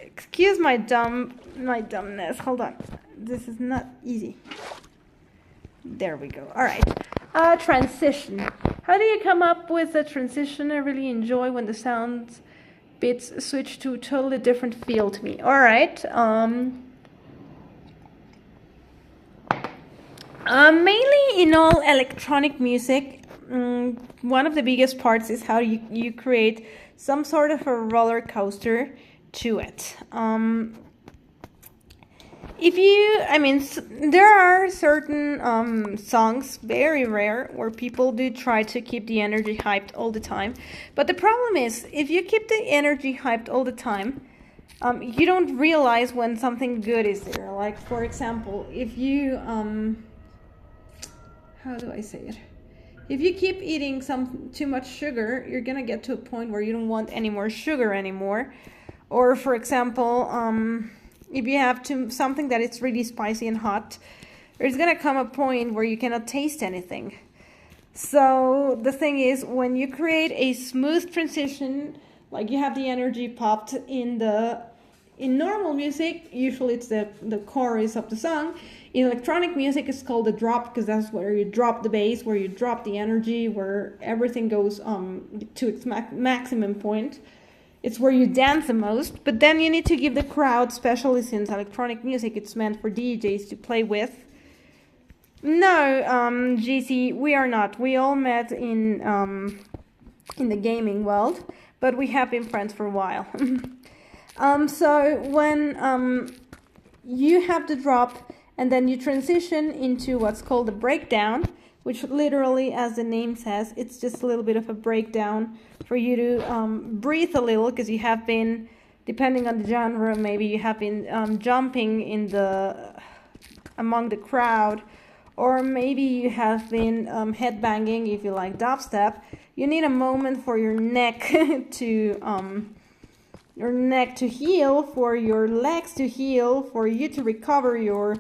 Excuse my dumbness. Hold on. This is not easy. There we go. All right. Transition. How do you come up with a transition? I really enjoy when the sound bits switch to a totally different feel to me. All right. Mainly in all electronic music, one of the biggest parts is how you create some sort of a roller coaster to it. There are certain songs, very rare, where people do try to keep the energy hyped all the time. But the problem is, if you keep the energy hyped all the time, you don't realize when something good is there. Like, for example, if you... how do I say it? If you keep eating too much sugar, you're gonna get to a point where you don't want any more sugar anymore. Or for example, if you have something that is really spicy and hot, there's gonna come a point where you cannot taste anything. So the thing is, when you create a smooth transition, like you have the energy popped in normal music, usually it's the chorus of the song. In electronic music, it's called a drop, because that's where you drop the bass, where you drop the energy, where everything goes to its maximum point. It's where you dance the most, but then you need to give the crowd, especially since electronic music, it's meant for DJs to play with. No, GC, we are not. We all met in the gaming world, but we have been friends for a while. So when you have the drop, and then you transition into what's called a breakdown, which literally, as the name says, it's just a little bit of a breakdown for you to breathe a little, because you have been, depending on the genre, maybe you have been jumping among the crowd, or maybe you have been headbanging if you like dubstep. You need a moment for your neck to heal, for your legs to heal, for you to recover your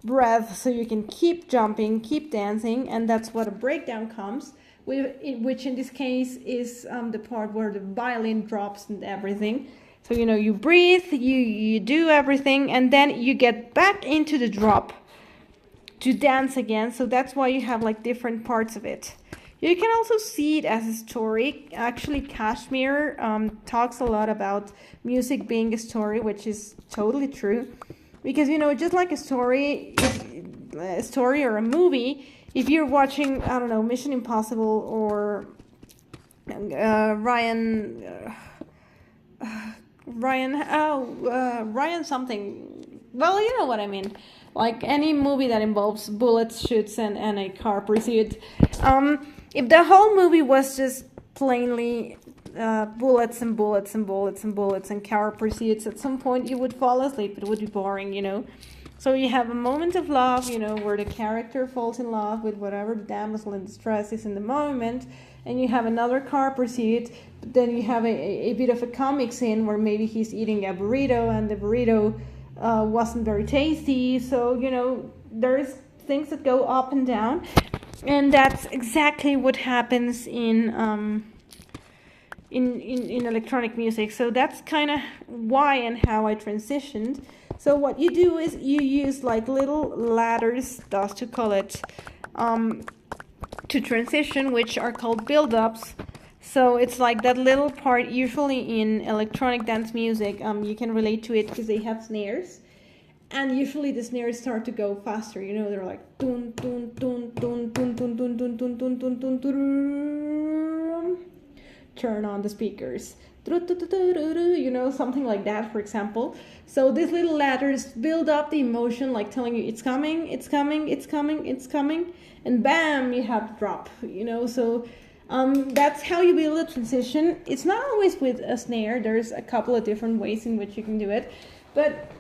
breath so you can keep jumping, keep dancing, and that's what a breakdown comes with, which in this case is the part where the violin drops and everything. So you breathe, you do everything, and then you get back into the drop to dance again. So that's why you have like different parts of it. You can also see it as a story. Actually, Kashmir talks a lot about music being a story, which is totally true. Because, just like a story or a movie, if you're watching, I don't know, Mission Impossible or Ryan something. Well, you know what I mean. Like any movie that involves bullets, shoots, and a car pursuit. If the whole movie was just plainly bullets and bullets and bullets and bullets and car pursuits, at some point you would fall asleep. It would be boring, you know. So you have a moment of love, you know, where the character falls in love with whatever the damsel in distress is in the moment, and you have another car pursuit, but then you have a bit of a comic scene where maybe he's eating a burrito and the burrito wasn't very tasty. So, you know, there's things that go up and down, and that's exactly what happens in electronic music. So that's kind of why and how I transitioned. So what you do is you use like little ladders, thus to call it, to transition, which are called build-ups. So it's like that little part, usually in electronic dance music, you can relate to it because they have snares. And usually the snares start to go faster, you know, they're like dun dun dun dun dun dun dun dun dun dun dun dun dun. Turn on the speakers, you know, something like that, for example. So these little ladders build up the emotion, like telling you it's coming, it's coming, it's coming, it's coming, and bam, you have the drop, you know. So that's how you build a transition. It's not always with a snare. There's a couple of different ways in which you can do it, but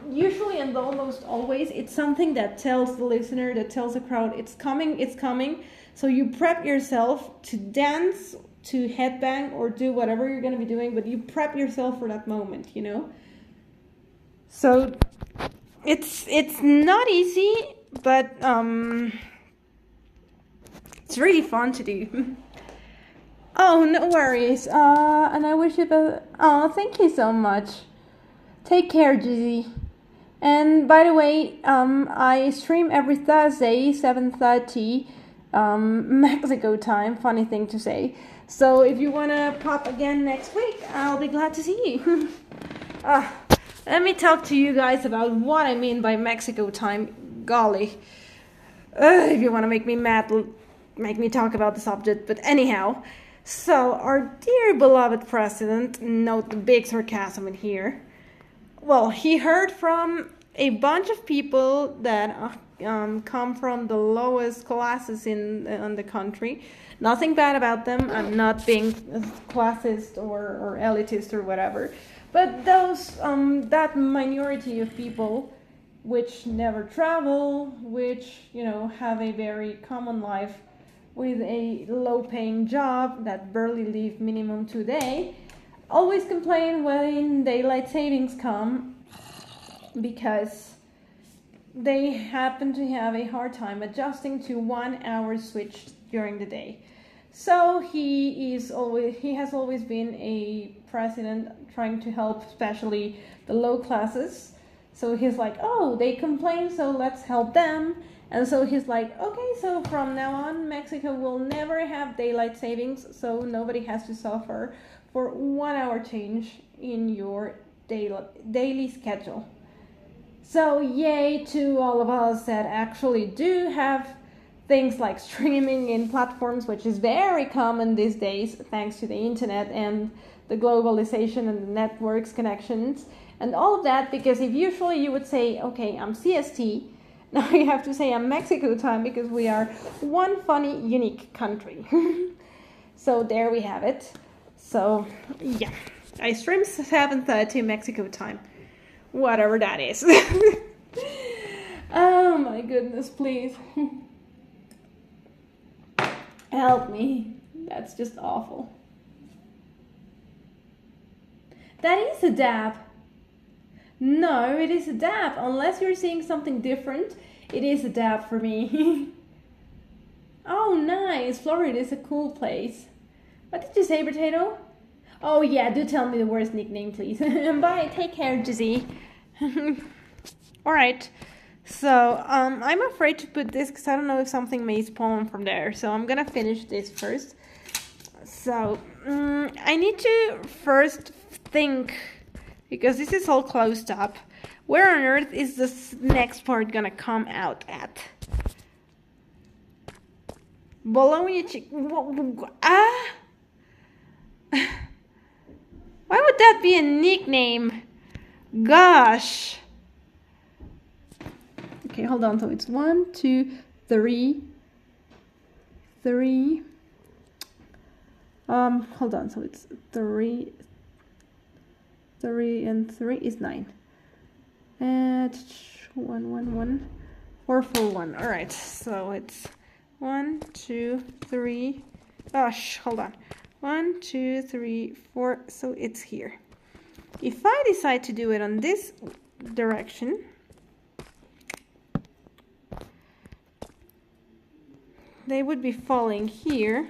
usually and almost always it's something that tells the listener, that tells the crowd it's coming, it's coming. So you prep yourself to dance, to headbang, or do whatever you're going to be doing, but you prep yourself for that moment, you know. So it's not easy, but it's really fun to do. Oh, no worries. And I wish you thank you so much. Take care, Gizzy. And by the way, I stream every Thursday, 7:30 Mexico time. Funny thing to say. So if you want to pop again next week, I'll be glad to see you. Let me talk to you guys about what I mean by Mexico time. Golly. If you want to make me mad, make me talk about the subject. But anyhow, so our dear beloved president, note the big sarcasm in here. Well, he heard from a bunch of people that come from the lowest classes in the country. Nothing bad about them. I'm not being classist or elitist or whatever. But those that minority of people which never travel, which, you know, have a very common life with a low-paying job that barely leave minimum today, always complain when daylight savings come because they happen to have a hard time adjusting to 1 hour switch during the day. So he has always been a president trying to help especially the low classes. So he's like, oh, they complain, so let's help them. And so he's like, okay, so from now on, Mexico will never have daylight savings, so nobody has to suffer for 1 hour change in your daily schedule. So yay to all of us that actually do have things like streaming in platforms, which is very common these days thanks to the internet and the globalization and the networks connections and all of that. Because if usually you would say, okay, I'm CST, now you have to say I'm Mexico time because we are one funny, unique country. So there we have it. So yeah, I stream 7:30 Mexico time, whatever that is. Oh my goodness, please. Help me. That's just awful. That is a dab. No, it is a dab. Unless you're seeing something different, it is a dab for me. Oh, nice. Florida is a cool place. What did you say, Potato? Oh, yeah, do tell me the worst nickname, please. Bye. Take care, Jizzy. Alright. So, I'm afraid to put this because I don't know if something may spawn from there. So, I'm gonna finish this first. So, I need to first think, because this is all closed up, where on earth is this next part gonna come out at? Bologna chicken. Ah! Why would that be a nickname? Gosh. Okay, hold on. So it's 1, 2, 3. Hold on, so it's 3 and 3 is 9. And 1 1 1 4 4 1. All right, so it's 1 2 3. Hold on. 1 2 3 4. So it's here. If I decide to do it on this direction, they would be falling here.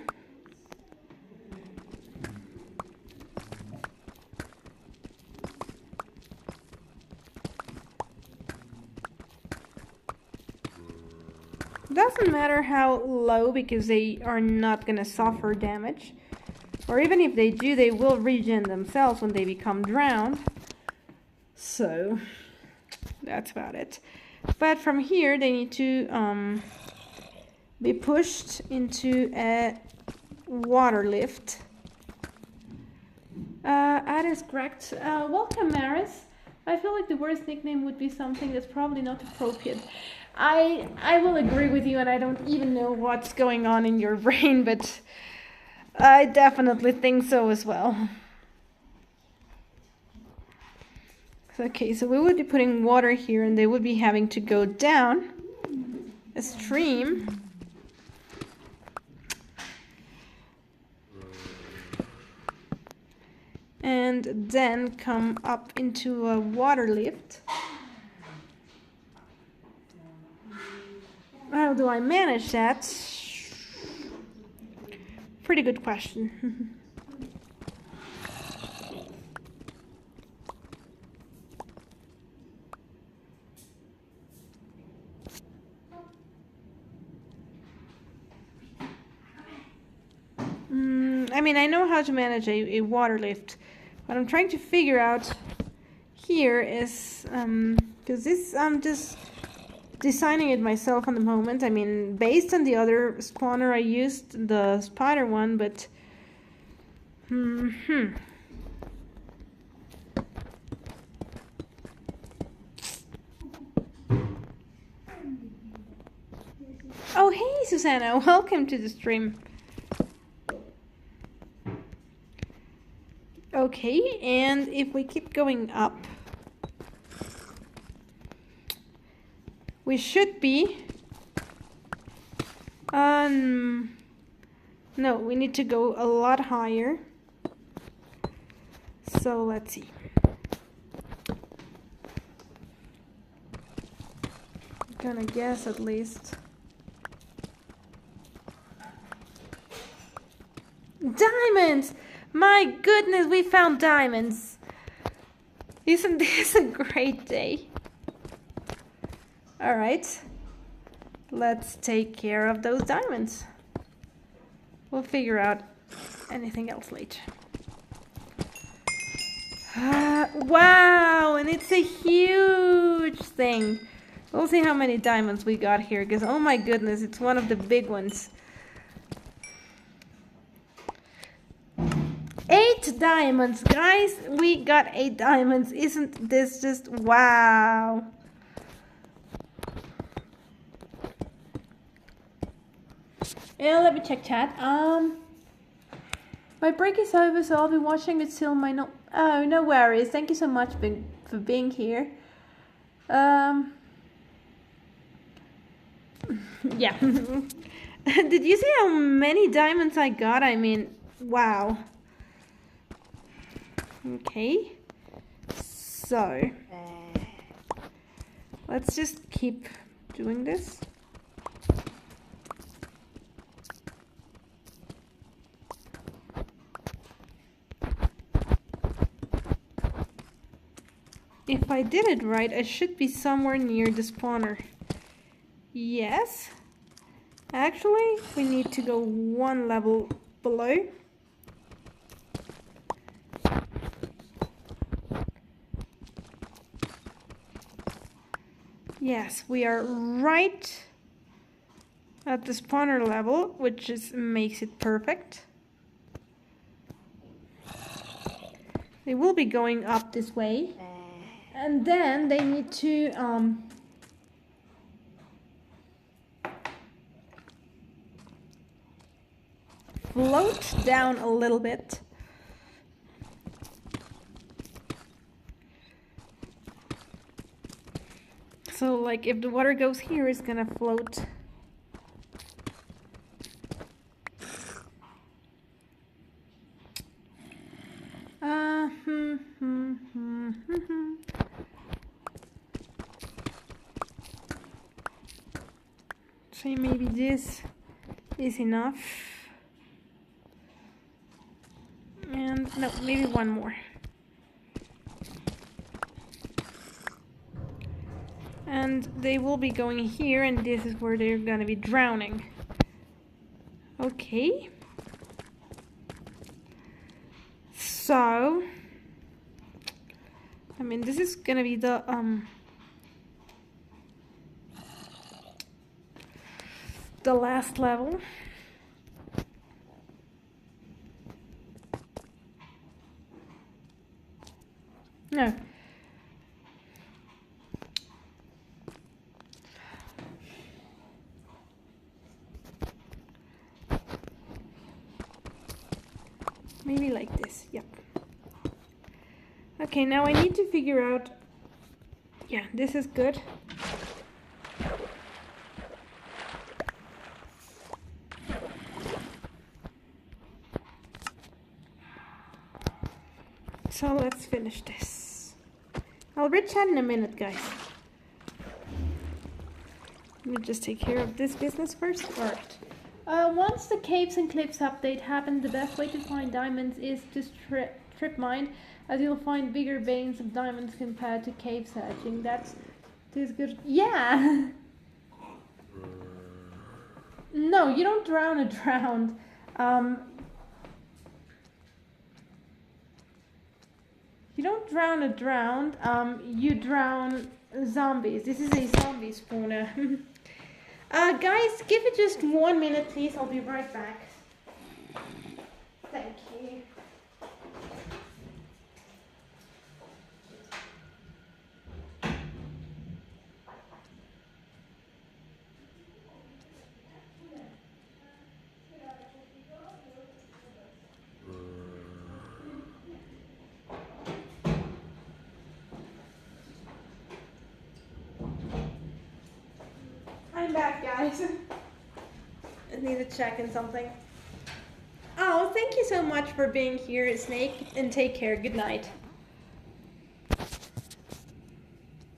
Doesn't matter how low, because they are not going to suffer damage. Or even if they do, they will regen themselves when they become drowned. So that's about it. But from here, they need to be pushed into a water lift. That is correct. Welcome, Maris. I feel like the worst nickname would be something that's probably not appropriate. I will agree with you, and I don't even know what's going on in your brain, but I definitely think so as well. Okay, so we would be putting water here, and they would be having to go down a stream. And then come up into a water lift. How do I manage that? Pretty good question. I mean, I know how to manage a water lift. What I'm trying to figure out here is, because this, I'm just designing it myself on the moment. I mean, based on the other spawner, I used the spider one, but Oh, hey, Susanna, welcome to the stream. Okay, and if we keep going up, we should be no, we need to go a lot higher. So let's see. I'm gonna guess at least. Diamonds! My goodness, we found diamonds. Isn't this a great day? All right, let's take care of those diamonds. We'll figure out anything else later. Wow, and it's a huge thing. We'll see how many diamonds we got here, because oh my goodness, it's one of the big ones. 8 diamonds, guys. We got 8 diamonds. Isn't this just wow? Yeah, let me check chat. My break is over, so I'll be watching it till my Oh, no worries. Thank you so much for being here. Yeah. Did you see how many diamonds I got? I mean, wow. Okay. So let's just keep doing this. If I did it right, I should be somewhere near the spawner. Yes. Actually, we need to go 1 level below. Yes, we are right at the spawner level, which makes it perfect. They will be going up this way. And then they need to float down a little bit. So like if the water goes here, it's gonna float. So maybe this is enough. And no, maybe one more. And they will be going here, and this is where they're gonna be drowning. Okay. So, I mean, this is gonna be the last level. No. Maybe like this, yep. Okay, now I need to figure out, yeah, this is good. So let's finish this. I'll re-chat in a minute, guys. Let me just take care of this business first. Alright. Once the Caves and Cliffs update happened, the best way to find diamonds is to strip mine, as you'll find bigger veins of diamonds compared to cave searching. That's good. Yeah! No, you don't drown a drowned. You don't drown a drowned, you drown zombies. This is a zombie spawner. Guys, give it just 1 minute, please. I'll be right back. Thank you. I'm back, guys. I need to check in something. Oh, thank you so much for being here, Snake, and take care. Good night.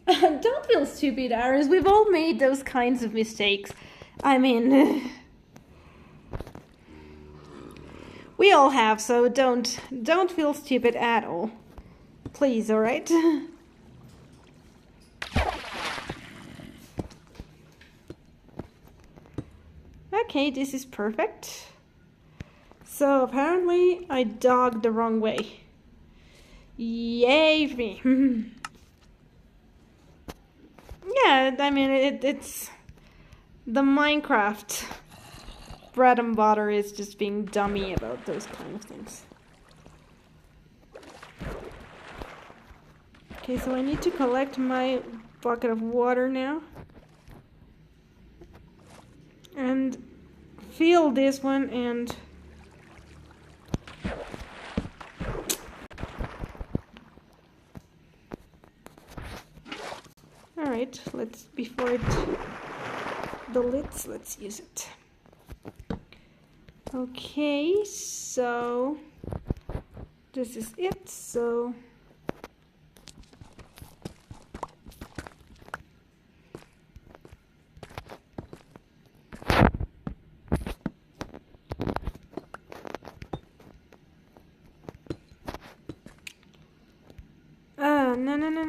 Don't feel stupid, Aris. We've all made those kinds of mistakes. I mean, we all have, so don't feel stupid at all. Please, all right? Okay, this is perfect. So apparently I dug the wrong way. Yay for me. Yeah, I mean, it's the Minecraft bread and butter is just being dummy about those kind of things. Okay, so I need to collect my bucket of water now. And fill this one and alright, before it deletes, let's use it. Okay, so this is it, so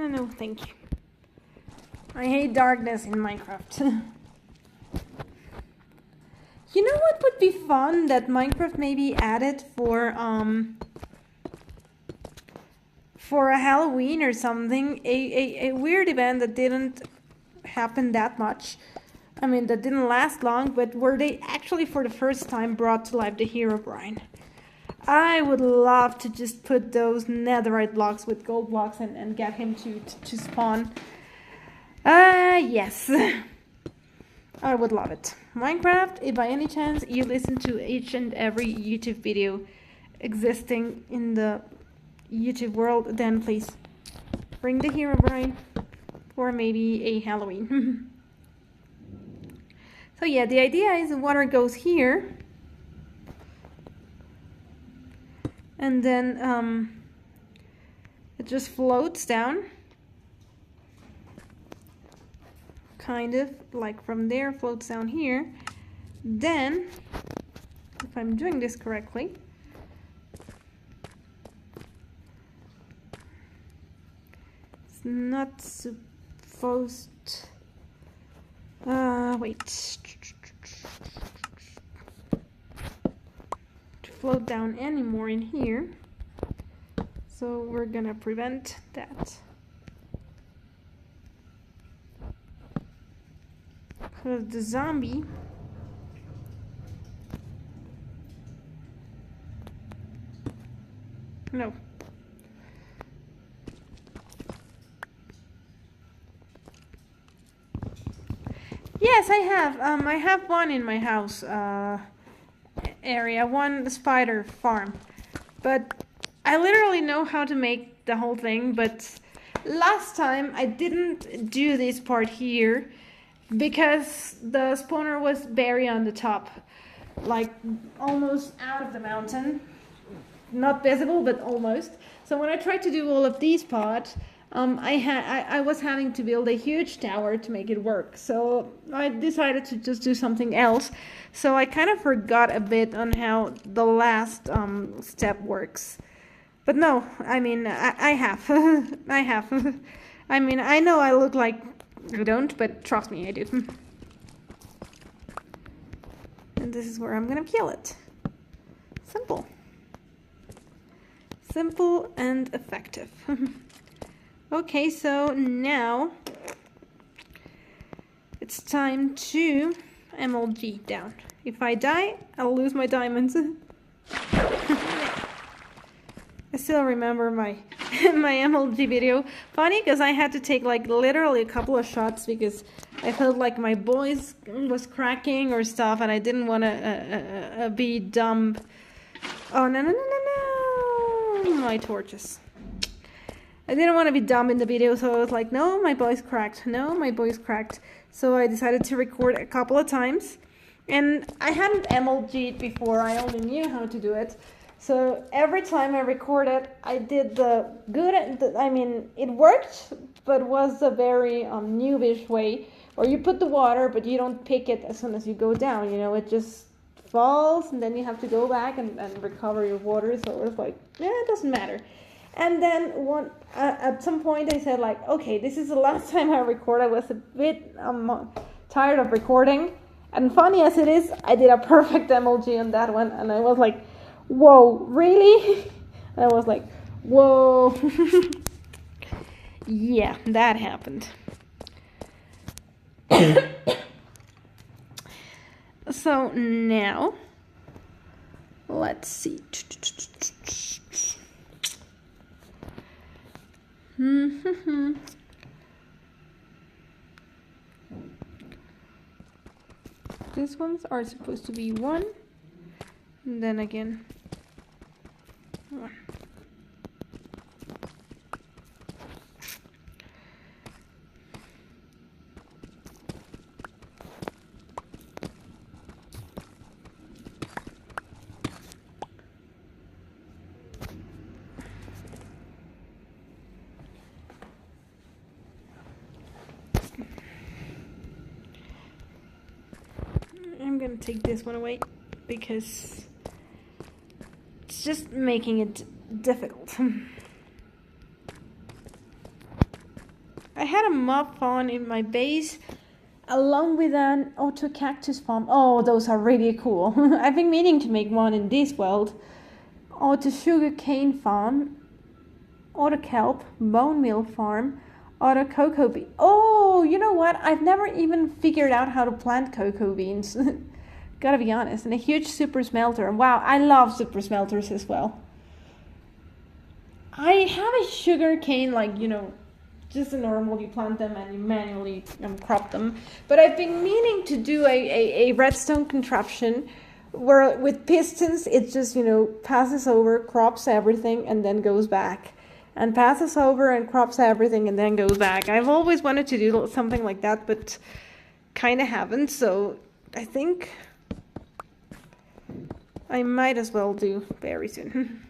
no, thank you. I hate darkness in Minecraft. You know what would be fun that Minecraft maybe added for a Halloween or something? A weird event that didn't happen that much. I mean, that didn't last long, but where they actually for the first time brought to life the Herobrine. I would love to just put those netherite blocks with gold blocks and get him to spawn. Yes. I would love it. Minecraft, if by any chance you listen to each and every YouTube video existing in the YouTube world, then please bring the Herobrine for maybe a Halloween. So yeah, the idea is the water goes here, and then it just floats down, kind of like from there floats down here. Then, if I'm doing this correctly, it's not supposed wait, to float down anymore in here, so we're gonna prevent that. Because the zombie no. Yes, I have. I have one in my house area, one spider farm. But I literally know how to make the whole thing, but last time I didn't do this part here because the spawner was very on the top, like almost out of the mountain. Not visible, but almost. So when I tried to do all of these parts, I was having to build a huge tower to make it work. So I decided to just do something else. So I kind of forgot a bit on how the last step works. But no, I mean, I have. I have. I mean, I know I look like I don't, but trust me, I do. And this is where I'm gonna kill it. Simple. Simple and effective. Okay, so now it's time to MLG down. If I die, I'll lose my diamonds. I still remember my my MLG video. Funny, because I had to take like literally a couple of shots because I felt like my voice was cracking or stuff, and I didn't want to be dumb. Oh no no no no no! My torches. I didn't want to be dumb in the video, so I was like, no, my voice cracked. No, my voice cracked. So I decided to record a couple of times. And I hadn't MLG'd before, I only knew how to do it. So every time I recorded, I did the good, I mean, it worked, but was a very noobish way. Or you put the water, but you don't pick it as soon as you go down, you know, it just falls, and then you have to go back and recover your water. So it was like, yeah, it doesn't matter. And then at some point I said like, okay, this is the last time I record. I was a bit tired of recording. And funny as it is, I did a perfect MLG on that one. And I was like, whoa, really? And I was like, whoa. Yeah, that happened. So now, let's see. These ones are supposed to be 1, and then again 1. I'm gonna take this one away because it's just making it difficult. I had a mob fawn in my base along with an auto cactus farm. Oh, those are really cool. I've been meaning to make one in this world. Auto sugarcane farm, auto kelp, bone meal farm, auto cocoa bean. Oh, you know what? I've never even figured out how to plant cocoa beans. Gotta be honest. And a huge super smelter. Wow, I love super smelters as well. I have a sugar cane, like, you know, just a normal, you plant them and you manually crop them. But I've been meaning to do a redstone contraption where with pistons, it just, passes over, crops everything, and then goes back. And passes over and crops everything and then goes back. I've always wanted to do something like that, but kind of haven't. So I think I might as well do very soon.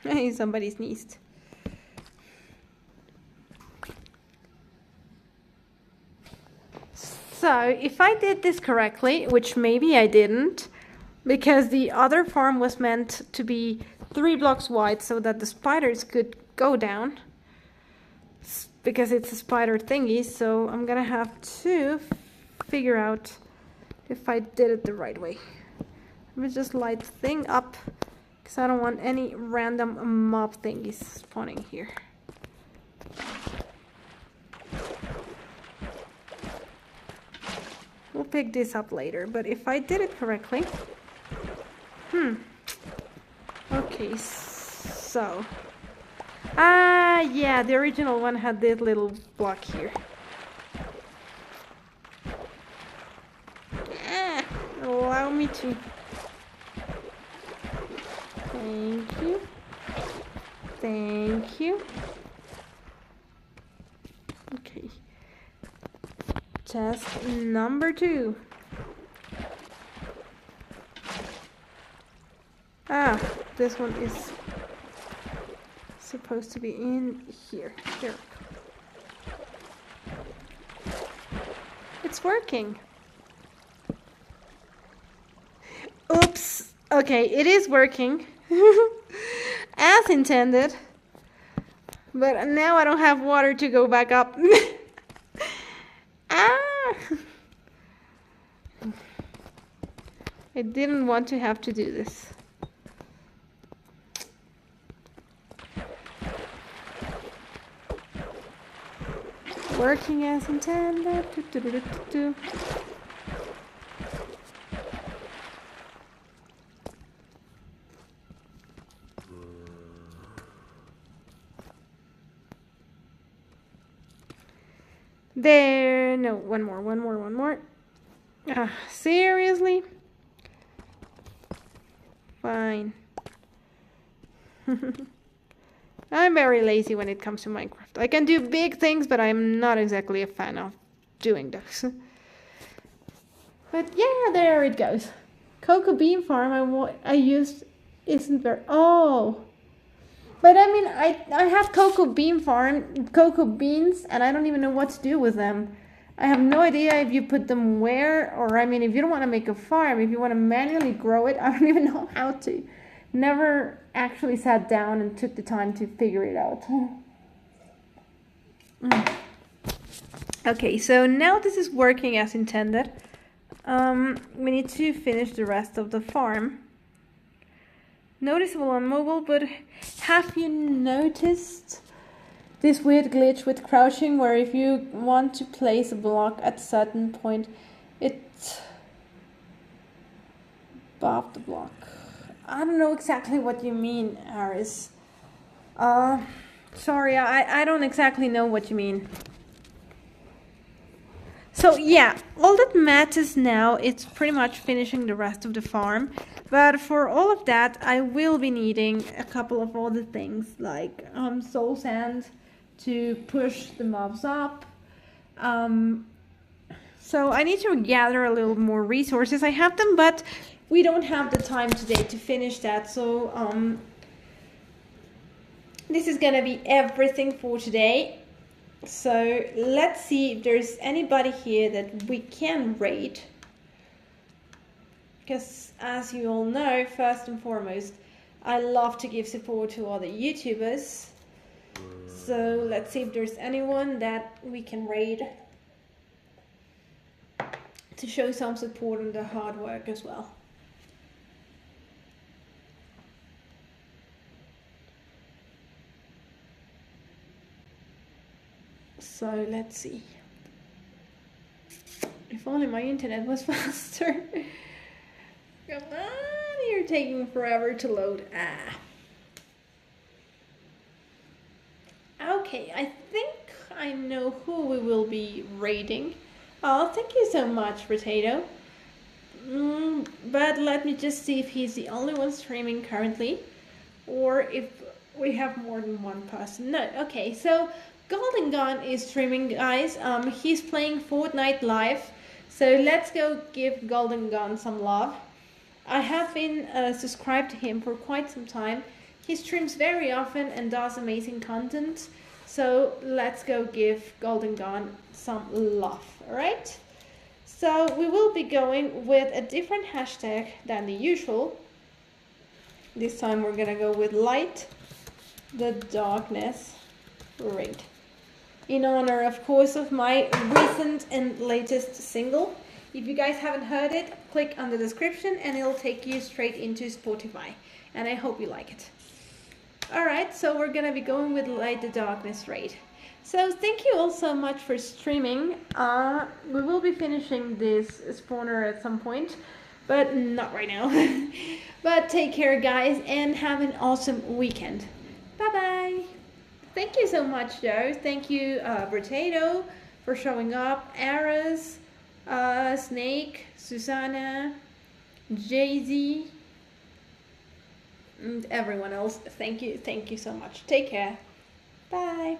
Hey, somebody sneezed. So if I did this correctly, which maybe I didn't, because the other farm was meant to be 3 blocks wide so that the spiders could go down, because it's a spider thingy, so I'm gonna have to figure out if I did it the right way. Let me just light the thing up, because I don't want any random mob thingies spawning here. We'll pick this up later, but if I did it correctly... Okay, so... yeah, the original one had this little block here. Allow me to... Thank you. Thank you. Okay. Test number 2. This one is supposed to be in here. Here. It's working. Oops. Okay, it is working as intended. But now I don't have water to go back up. I didn't want to have to do this. Working as intended. There, no, one more. Seriously? Fine. I'm very lazy when it comes to Minecraft. I can do big things, but I'm not exactly a fan of doing those. But yeah, there it goes. Cocoa bean farm I used isn't very... Oh! But I mean, I have cocoa beans, and I don't even know what to do with them. I have no idea if you put them where, or I mean, if you don't want to make a farm, if you want to manually grow it, I don't even know how to. Never actually sat down and took the time to figure it out. Okay, so now this is working as intended. We need to finish the rest of the farm. Noticeable on mobile, but have you noticed this weird glitch with crouching where if you want to place a block at a certain point, it's above the block? I don't know exactly what you mean, Aris. Sorry, I don't exactly know what you mean. So yeah, all that matters now, it's pretty much finishing the rest of the farm. But for all of that, I will be needing a couple of other things, like soul sand to push the mobs up. So I need to gather a little more resources. I have them, but we don't have the time today to finish that. So this is gonna be everything for today. So let's see if there's anybody here that we can raid. Because as you all know, first and foremost, I love to give support to other YouTubers. So let's see if there's anyone that we can raid to show some support on the hard work as well. So let's see. If only my internet was faster. Come on, you're taking forever to load. Okay, I think I know who we will be rating. Oh, thank you so much, Potato. But let me just see if he's the only one streaming currently, or if we have more than one person. No, okay, so Golden Gun is streaming, guys. He's playing Fortnite live, so let's go give Golden Gun some love. I have been subscribed to him for quite some time. He streams very often and does amazing content. So let's go give Golden Gun some love, alright? So we will be going with a different hashtag than the usual. This time we're gonna go with Light the Darkness Raid. In honor, of course, of my recent and latest single. If you guys haven't heard it, click on the description and it'll take you straight into Spotify. And I hope you like it. Alright, so we're gonna be going with Light the Darkness Raid. So thank you all so much for streaming. We will be finishing this spawner at some point, but not right now. But take care, guys, and have an awesome weekend. Bye bye. Thank you so much, Joe. Thank you, Potato, for showing up. Aras, Snake, Susanna, Jay-Z, and everyone else. Thank you so much. Take care. Bye.